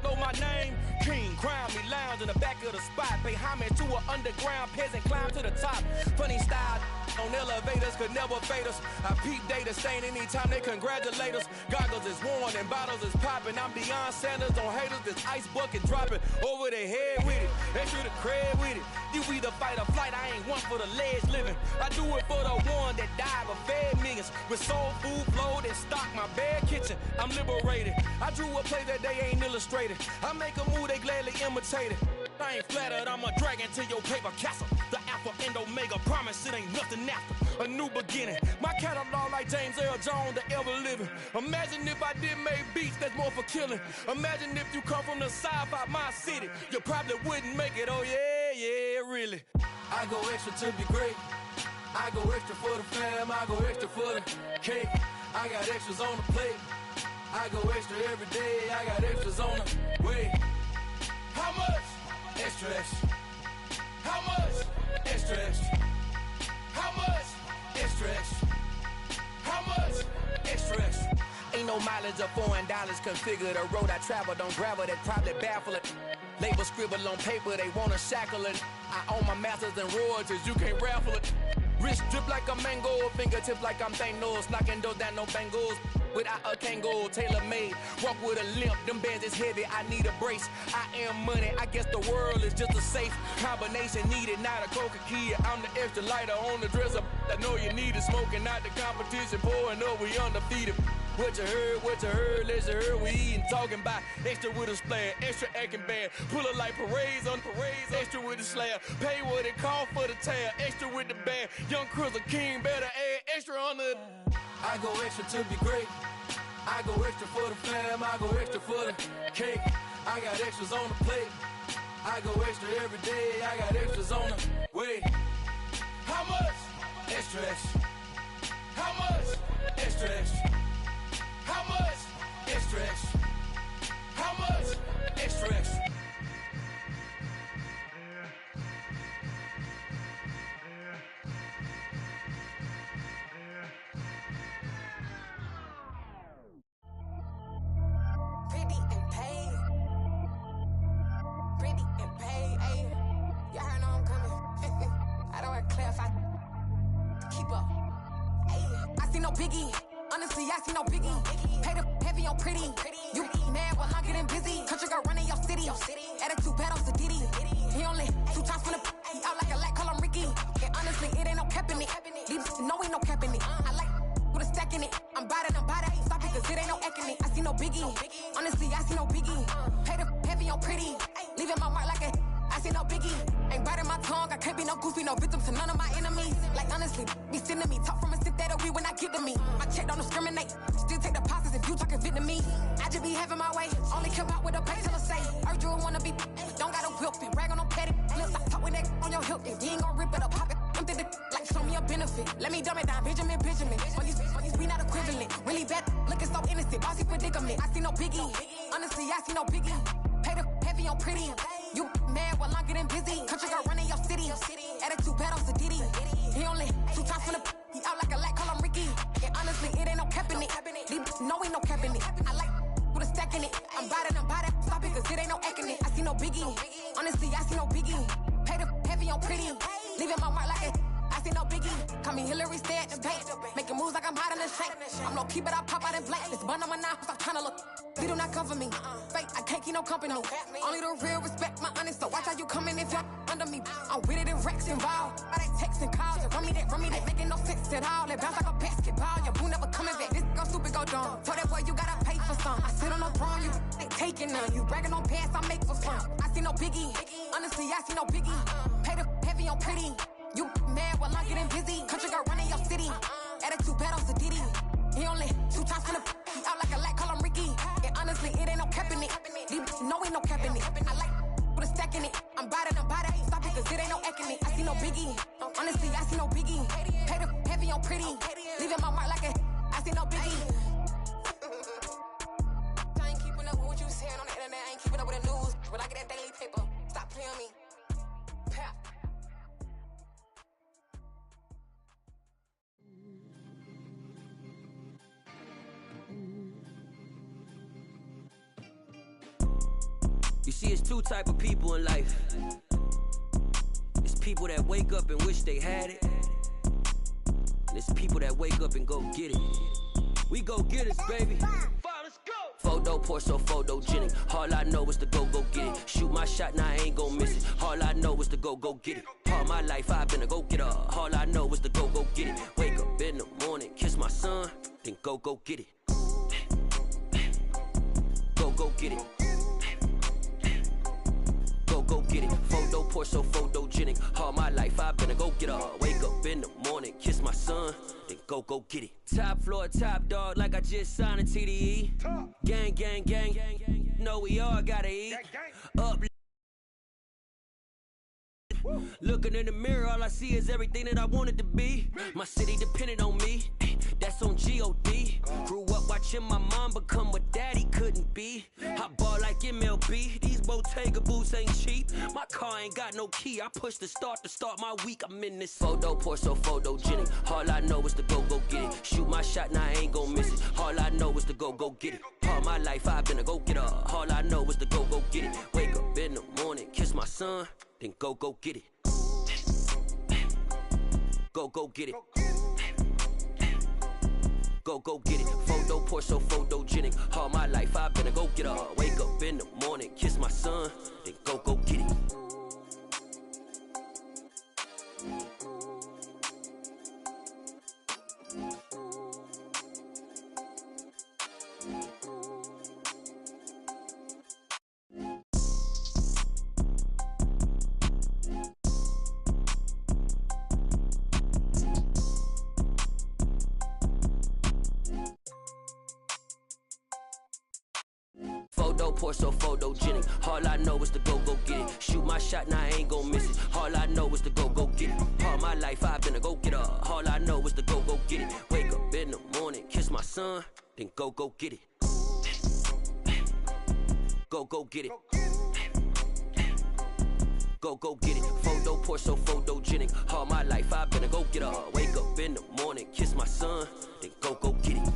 know my name. King, crown me, lounge in the back of the spot. Pay homage to an underground peasant, climb to the top. Funny style on elevators could never fade us. I peep data stain anytime they congratulate us. Goggles is worn and bottles is popping. I'm Deion Sanders on haters, this ice bucket dropping over their head with it. Extra the cred with it. You either fight or flight, I ain't one for the ledge living. I do it for the one that died but fed millions. With soul food flowed and stock my bad kitchen. I'm liberated. I drew a play that they ain't illustrated. I make a move, they gladly imitate it. I ain't flattered, I'm a dragon to your paper castle. The Alpha and Omega, promise it ain't nothing after. A new beginning. My catalog like James Earl Jones, the ever living. Imagine if I did make beats that's more for killing. Imagine if you come from the south out my city. You probably wouldn't make it, oh yeah, really. I go extra to be great. I go extra for the fam, I go extra for the cake. I got extras on the plate. I go extra every day, I got extras on the way. How much? Extra, extra. How much? Extra, extra. How much? Extra, extra. How much? Extra, extra. Ain't no mileage of $4 configure the road I travel. Don't gravel that probably baffle it. Label scribble on paper, they wanna shackle it. I own my masters and royalties, you can't raffle it. Wrist drip like a mango, fingertip like I'm Thanos. Knocking doors down, no bangles. Without a Kango, tailor-made. Walk with a limp, them bands is heavy, I need a brace. I am money, I guess the world is just a safe combination needed, not a coca-key. I'm the extra lighter on the dresser. I know you need it, smoking out the competition, pouring up, we undefeated. What you heard, let's you heard, we eating, talking about extra with a splash, extra acting bad, pull it like parades on parades, extra with the slab, pay what it cost for the tab, extra with the band, young Chris a king, better add extra on the. I go extra to be great, I go extra for the fam, I go extra for the cake, I got extras on the plate, I go extra every day, I got extras on the way. How much? Extra, extra. How much? Extra, extra. How much? Extra, extra. How much? Extra, extra. care if I keep up. I see no biggie. Honestly, I see no biggie. Pay the heavy on pretty. You mad while I'm getting busy. Country girl running your city. Attitude bad on the Diddy. He only 2 times from the he out like a light, call him Ricky. And honestly, it ain't no cap in it. These know ain't no cap in it. I like with a stack in it. I'm bad. Stop it, cause it ain't no eck in it. I see no biggie. Honestly, I see no biggie. Pay the heavy on pretty. Leaving my mark like a I see no biggie. Ain't biting my tongue. I can't be no goofy, no victim to none of my enemies. Like honestly, be sending me talk from a sit that we when I get to me. My check don't discriminate. Still take deposits if you talking Vietnamese. I just be having my way. Only come out with a pay till I say. Urge you wanna be. Don't got a whip it. Rag on no petty. Look, I talk with that on your hip. If you ain't gon' rip it up, pop it. Empty the like show me a benefit. Let me dumb it down, Benjamin. For these we not equivalent. Really bad, looking so innocent. Bossy predicament. I see no biggie. Honestly, I see no biggie. Pay the heavy on pretty. You mad while I'm getting busy. Country girl running your city. Attitude bad on the Diddy. He only 2 times from the he out like a light, call him Ricky. And honestly, it ain't no cap in it. These know ain't no cap in it. I like with a stack in it. I'm bad. Stop it, cause it ain't no eck in it. I see no biggie. Honestly, I see no biggie. Pay the heavy on pretty. Leaving my mark like a I see no biggie. Call me Hillary, stay at the bank. Making moves like I'm hot in the shank. I'm low key, but I pop out in blank. This bun on my knife, I'm trying to look. They do not cover me. Fake, I can't keep no company. Only the real respect my honest. So watch how you coming if you're under me. I'm with it and Rex involved. I they texting calls. Run me that, making no sense at all. They bounce like a basketball. Your boo never coming back. This go stupid, go dumb. Told that boy you gotta pay for some. I sit on no throne, you ain't taking none. You bragging on pants, I make for fun. I see no biggie. Honestly, I see no biggie. Pay the heavy on pretty. You mad while I'm getting busy. Country girl running your city. Attitude bad on the Diddy. He only 2 times from the he out like a light, call him Ricky. And honestly, it ain't no cap in it. These know ain't no cap in it. I like with a stack in it. I'm bad. Stop it, cause it ain't no eck in it. I see no biggie. Honestly, I see no biggie. Pay the heavy on pretty. Leaving my mark like a I see no biggie. I ain't keeping up with what you saying on the internet. I ain't keeping up with the news. But I get that daily paper. Stop playing me. Pap. You see, it's 2 type of people in life. It's people that wake up and wish they had it. And it's people that wake up and go get it. We go get it, baby. Photo pour so photogenic. All I know is to go get it. Shoot my shot, now I ain't gon' miss it. All I know is to go get it. All my life I've been a go getter. All I know is to go get it. Wake up in the morning, kiss my son, then go get it. Go get it. Go get it. Photo pour so photogenic. All my life I've been a go getter. Wake up in the morning, kiss my son, then go get it. Top floor, top dog, like I just signed a TDE. Gang. Know we all gotta eat. Up. Looking in the mirror, all I see is everything that I wanted to be. My city depended on me. That's on G.O.D. Grew up watching my mom become what daddy couldn't be. I ball like MLB. These Bottega boots ain't cheap. My car ain't got no key. I push the start to start my week. I'm in this photo pour so photogenic. All I know is to go get it. Shoot my shot, now I ain't gon' miss it. All I know is to go get it. All my life I've been a go getter. All I know is to go get it. Wake up in the morning, kiss my son, then go get it. Go get it. Go get it. Photo pour so photogenic. All my life I've been a go getter. Wake up in the morning, kiss my son, then go get it. Photo pour so photogenic. All I know is to go get it. Shoot my shot, now I ain't gon' miss it. All I know is to go get it. All my life I've been a go getter. All I know is to go get it. Wake up in the morning, kiss my son, then go get it. Go get it. Go get it. Photo pour so photogenic. All my life I've been a go getter. Wake up in the morning, kiss my son, then go get it.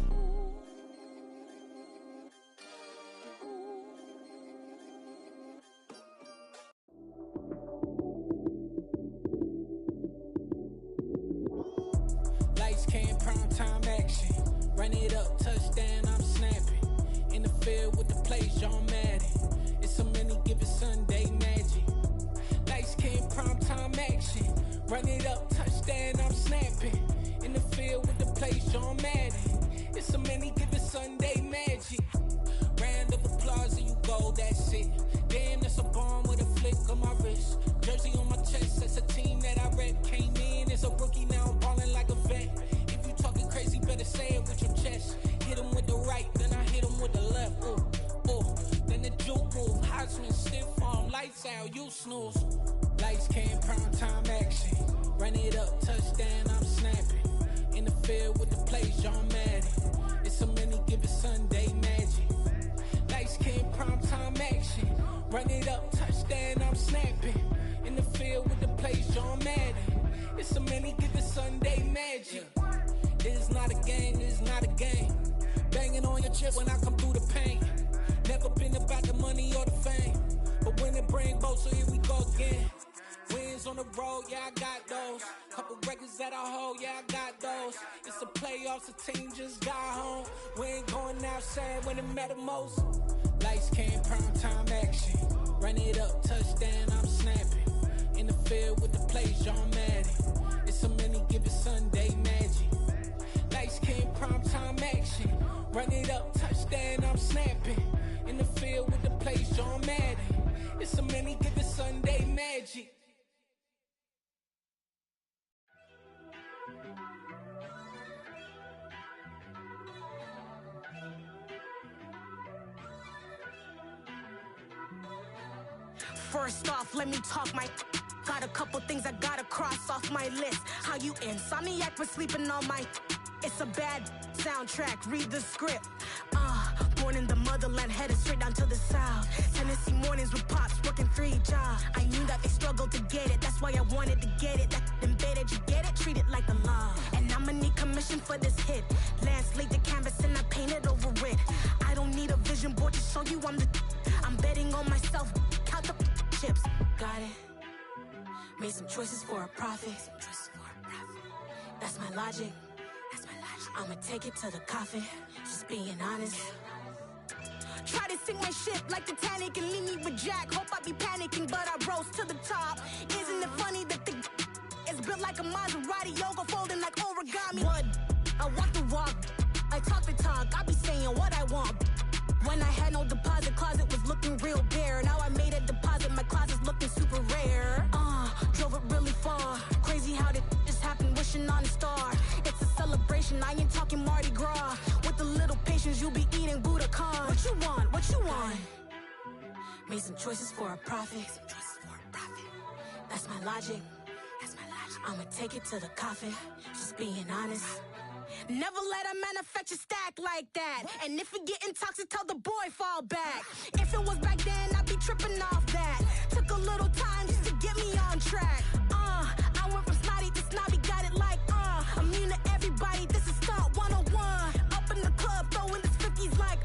Run it up, touchdown, I'm snapping. In the field with the plays, John Madden. It's so many given Sunday magic. Lights came primetime action. Run it up, touchdown, I'm snapping. In the field with the plays, John Madden. It's so many given Sunday magic. Round of applause and you go, that's it. Damn, that's a bomb with a flick on my wrist. Jersey on my chest, that's a team that I rep. Came in as a rookie, now I'm ballin' like a vet. If you talking crazy, better say it with your chest. Hit him with the right, then I hit him with the left. Ooh, ooh. Then the juke move, Heisman, stiff arm, lights out, you snooze. Lights came, prime time action. Run it up, touchdown, I'm snapping. In the field with the plays, John Madden. It's so many given Sunday magic. Lights came, prime time action. Run it up, touchdown, I'm snapping. In the field with the plays, John Madden. It's so many given Sunday magic. This is not a game, this is not a game. Banging on your chest when I come through the pain. Never been about the money or the fame. But when it bring both, so here we go again. Wins on the road, yeah, I got those. Couple records that I hold, yeah, I got those. It's the playoffs, the team just got home. We ain't going outside when it matter most. Lights came, prime time action. Run it up, touchdown, I'm snapping. In the field with the plays, John Madden. It's so many given Sunday magic. Lights came, prime time action. Run it up, touchdown, I'm snapping. In the field with the plays, John Madden. It's so many given Sunday magic. First off, let me talk my... Got a couple things I gotta cross off my list. How you insomniac for sleeping on my... It's a bad soundtrack, read the script. Born in the motherland, headed straight down to the south. Tennessee mornings with pops, working 3 jobs. I knew that they struggled to get it, that's why I wanted to get it. That embedded, you get it, treat it like the law. And I'ma need commission for this hit. Lance laid the canvas and I painted over it. I don't need a vision board to show you I'm the... I'm betting on myself, count the chips. Got it. Made some choices for a profit. That's my logic. I'ma take it to the coffin, just being honest. Try to sink my ship like Titanic and leave me with Jack. Hope I be panicking, but I rose to the top. Isn't it funny that the is built like a Maserati, yoga folding like origami? What? I walk the walk, I talk the talk, I be saying what I want. When I had no deposit, closet was looking real bare. Now I made a deposit, my closet's looking super rare. Drove it really far. Crazy how did this happen, wishing on a star. It's a celebration, I ain't talking Mardi Gras. With a little patience, you'll be eating Budokan. What you want, what you want? Made some choices for a profit. That's my logic. I'ma take it to the coffin, just being honest. Never let a manufacture stack like that. And if it getting toxic, tell the boy fall back. If it was back then, I'd be tripping off that. Took a little time just to get me on track. I went from snotty to snobby, got it like, immune to everybody, this is stunt 101. Up in the club, throwing the 50s like,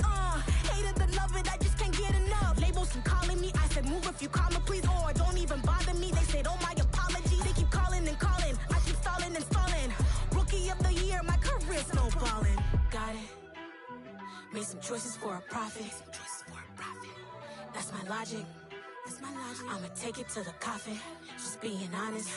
hate it, then love it, I just can't get enough. Labels and calling me, I said move if you call me, please, or don't even bother me. They said, oh my apology, they keep calling and calling. I keep stalling and stalling. Rookie of the year, my career snowballing. Got it. Made some choices for a profit. That's my logic. I'ma take it to the coffin, just being honest.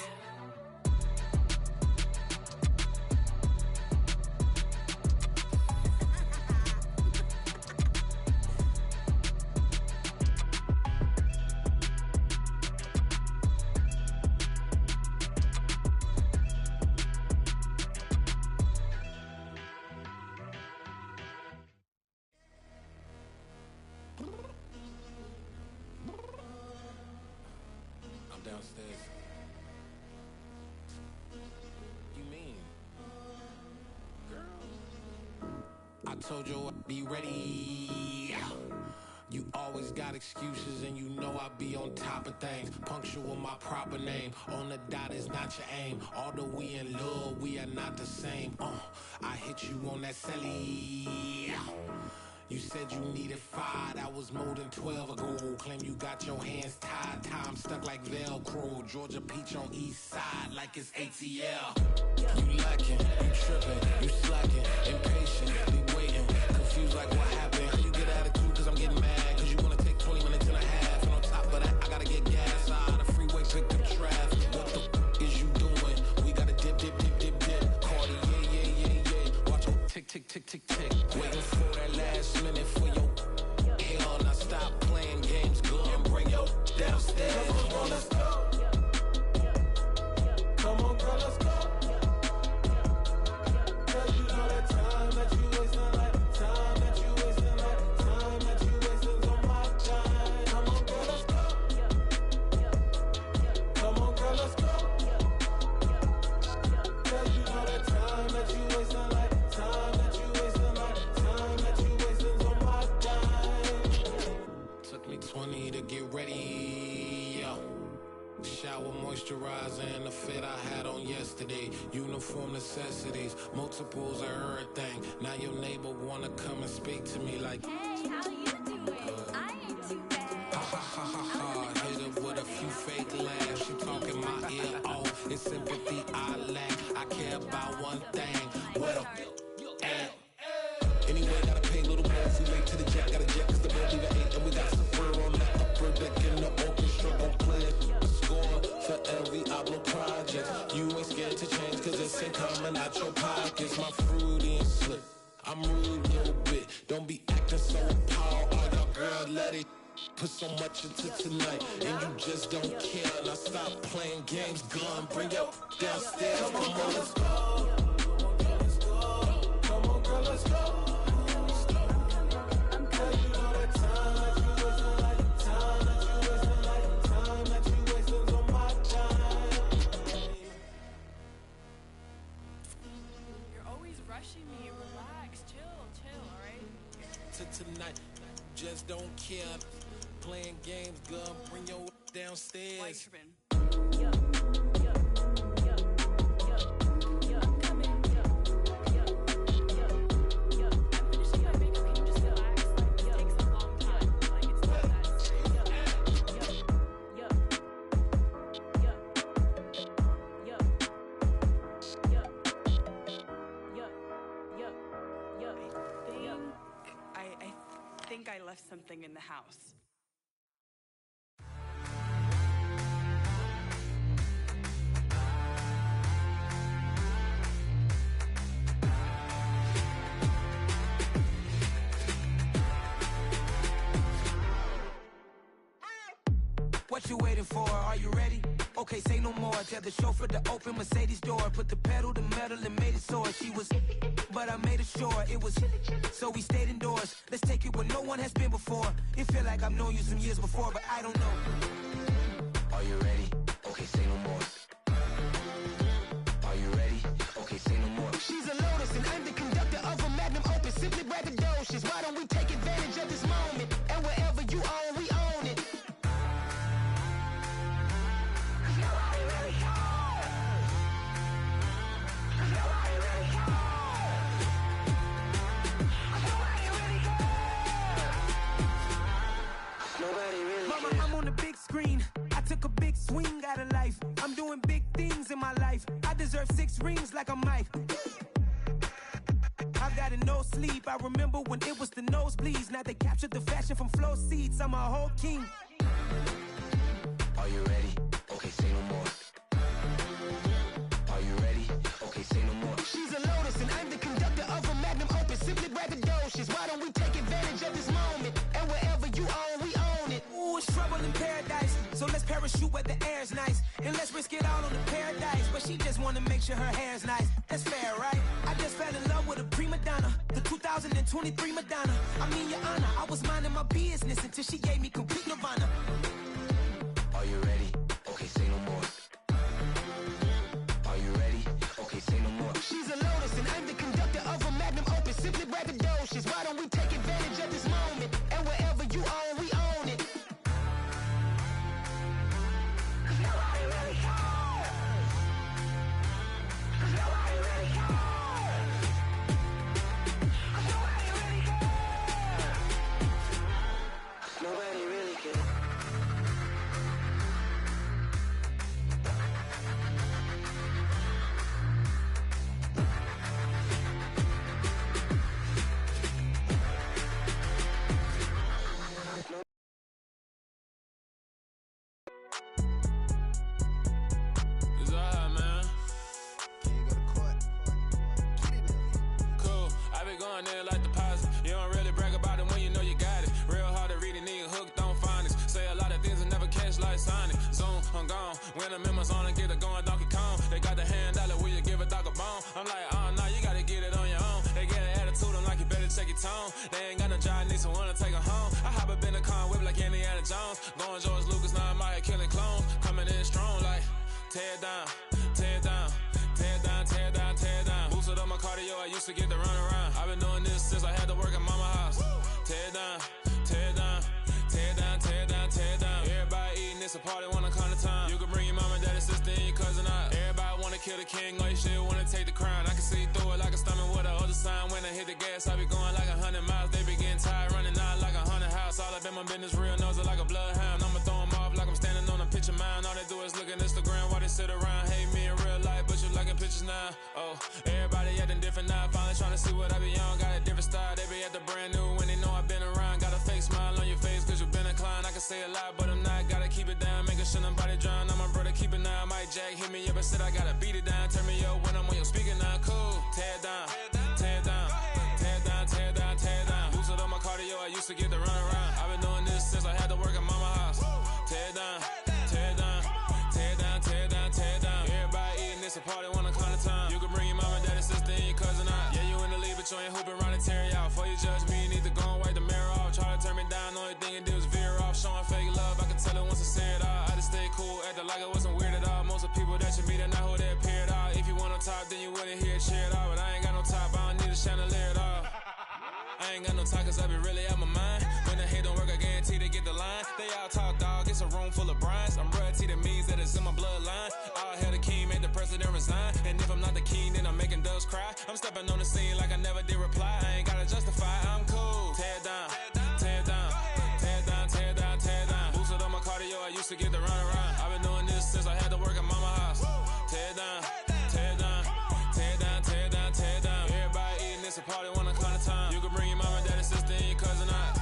Downstairs. You mean? Girl, I told you I'd be ready. You always got excuses and you know I be on top of things. Punctual my proper name. On the dot is not your aim. Although we in love, we are not the same. I hit you on that celly. You said you needed 5, that was more than 12 ago. Claim you got your hands tied, time stuck like Velcro. Georgia Peach on east side like it's ATL. You lacking, you tripping, you slacking, impatient, be waiting, confused like what happened. How you get attitude cause I'm getting mad, cause you wanna take 20 minutes and a half. And on top of that, I gotta get gas out of the freeway, pick up traffic. What the is you doing? We gotta dip. Cardi, yeah. Watch your tick. Waiting for that last minute for your hell. Now stop playing games, go and bring your downstairs. Come on, let's go. Come on, girl, let's go. Cause you know that time that you wasting, like time that you wasting, like time that you wasting on my time. Come on, girl, let's go. Come on, girl, let's go. Cause you know that time that you wasting, like time that you wasting, like time that you wasting on my time. Took me 20 to get ready, yo. Shower, moisturizer, and the fit I had on yesterday. Uniform necessities, multiples of everything. Now your neighbor wanna come and speak to me like, hey, how you doing? I ain't too bad. Ha. Hit her with a few fake laughs. She talking my ear off. It's sympathy I lack. I care about one thing. What up? Anyway, gotta pay a little more if we late to the jet. Gotta jet cause the boat leave at 8. And we got some fur on the upper deck in the orchestra. Gon' play a score for every Ablo project. You ain't scared to change cause it's ain't coming out your pockets. My fruity and slip. I'm rude a little bit. Don't be acting so appalled. All y'all girl, let it put so much into tonight. And you just don't care. Now stop playing games, gun. Bring your downstairs. Come on, let's go. Come on, girl, let's go. Tonight, just don't care. Playing games, gun, bring your downstairs. I left something in the house. What you waiting for? Are you ready? Okay, say no more. Tell the chauffeur to open Mercedes door. Put the pedal to metal and made it soar. She was, but I made it sure it was. So we stayed indoors. Let's take it where no one has been before. It feel like I've known you some years before, but I don't know. Are you ready? Okay, say no more. Are you ready? Okay, say no more. She's a Lotus and I'm the conductor of a magnum opus. Simply braggadocious. Why don't we take advantage of this moment? And wherever you own, we own it. Mama, I'm on the big screen. I took a big swing out of life. I'm doing big things in my life. I deserve 6 rings like a Mike. I've got no sleep. I remember when it was the nosebleeds. Now they captured the fashion from flow seats. I'm a whole king. Are you ready? Okay, say no more. Are you ready? Okay, say no more. She's a Lotus and I'm the conductor of a magnum opus. Simply braggadocious. Why don't we take advantage of this moment? And wherever you own, we own it. Ooh, it's trouble in paradise. So let's parachute where the air's nice. And let's risk it all on the paradise. But she just wanna make sure her hair's nice. That's fair, right? I just fell in love with a prima donna. The 2023 Madonna. I mean, your honor, I was minding my business until she gave me complete nirvana. Are you ready? Okay, say no more. Are you ready? Okay, say no more. She's a Lotus and I'm the conductor of a magnum opus. Simply braggadocious. Why don't we take advantage of this moment? And wherever you own, we own it. the members on and get it going Donkey Kong. They got the hand dollar, will you give a dog a bone? I'm like, oh no, you gotta get it on your own. They get an attitude, I'm like, you better check your tone. They ain't got no job, need someone to take her home. I hop up in the car, whip like Indiana Jones. Going George Lucas, now I'm out here killing clones. Coming in strong like, tear down, tear down, tear down, tear down, tear down. Boosted up my cardio, I used to get to run around. I've been doing this since I had to work at mama house. Tear down, tear down, tear down, tear down, tear down. Everybody eating, it's a party, wanna come to time. You can bring your mama, daddy, sister, and your cousin out. Everybody wanna kill the king, or you shit wanna take the crown. I can see through it like a stomach with a other sign. When I hit the gas, I be going like 100 miles. They be getting tired, running out like 100 house. All up in my business, real nose it like a bloodhound. I'ma throw them off like I'm standing on a picture mound. All they do is look at Instagram while they sit around. Hate me in real life, but you liking pictures now. Oh, everybody acting different now. Finally trying to see what I be on. Got a different style, they be at the brand new when they know I've been around. Got a fake smile on your face cause you been inclined. I can say a lot, but I'm not. Gotta keep it down, making sure nobody drown. I'm my brother, keep it now. Mike Jack hit me up and said I gotta beat it down. Turn me up when I'm on your speaker now. Cool, tear down, tear down, tear down, tear down, tear down. Boosted up my cardio, I used to get to run around. I've been doing this since I had to work at mama house. Tear down, tear down, tear down, tear down, tear down. Everybody eating, it's a party, wanna come to time. You can bring your mama, daddy, sister, and your cousin out. Yeah, you in the lead, but you ain't hooping around and tear you out. Before you judge me, you need to go and wipe the mirror off. Try to turn me down, only thing it did was veer off. Showing fake love, I can tell it once I say it all. I just stay cool, acting like it wasn't weird at all. Most of the people that you meet are not who they appear at all. If you want on top, then you wouldn't hear it cheer at all. But I ain't got no top, I don't need a chandelier at all. I ain't got no talk cause I be really out my mind. When the hate don't work, I guarantee they get the line. They all talk dog, it's a room full of brinds. I'm royalty, that means that it's in my bloodline. All hell the king, made the president resign. And if I'm not the king, then I'm making doves cry. I'm stepping on the scene like I never did reply. I ain't gotta justify, I'm cool. Tear down, tear down, tear down, tear down, tear down. Boosted up my cardio, I used to get to run around. I've been doing this since I had to work at mama house. Tear down, tear down, tear down, tear down, tear down. Everybody eating, it's a party, wanna come to time. You can bring your mama, daddy, sister, and your cousin out.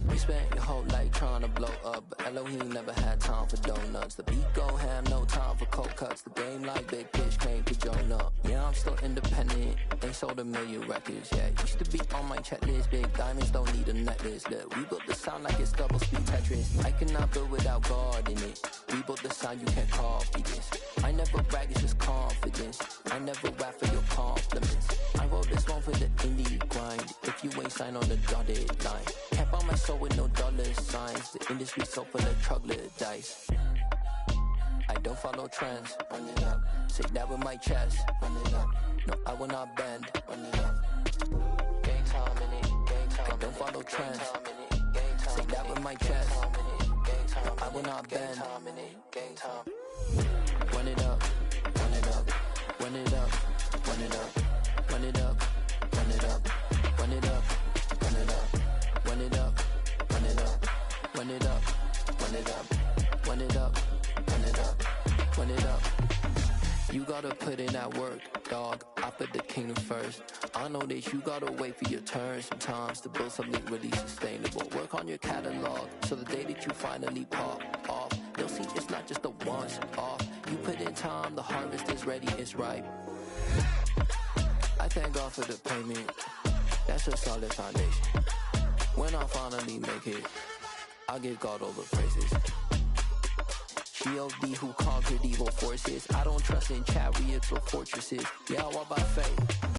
We spent your whole life trying to blow up, but Elohim never had time for donuts. The beat go ham, no time for cold cuts. The game like Big Pitch came to join up. Yeah, I'm still independent, ain't sold a million records. Yeah, used to be on my checklist. Big diamonds don't need a necklace. Look, we built the sound like it's double speed Tetris. I cannot build without God in it. We built the sound, you can't copy this. I never brag, it's just confidence. I never rap for your compliments. I wrote this one for the indie grind. If you ain't signed on the dotted line, can't buy my soul with no dollar signs. The industry so full of troglodytes. I don't follow trends. Run it up. Say that with my chest. Run it up. No, I will not bend. Run it up. Gang time in it. Gang time. I don't follow trends. Say that with my chest. No, I will not bend. Gang time. Run it up. Run it up. Run it up. Run it up. Run it up. Run it up. Run it up. Run it up. Run it up. Run it up. Run it up. Run it up. Run it up. Run it up. Run it up. You gotta put in that work, dog. I put the kingdom first. I know that you gotta wait for your turn sometimes to build something really sustainable. Work on your catalog so the day that you finally pop off, they'll see it's not just a once off. You put in time, the harvest is ready, it's ripe. I thank God for the payment. That's a solid foundation. When I finally make it, I give God all the praises. G.O.D. who conquered evil forces. I don't trust in chariots or fortresses. Yeah, I walk by faith.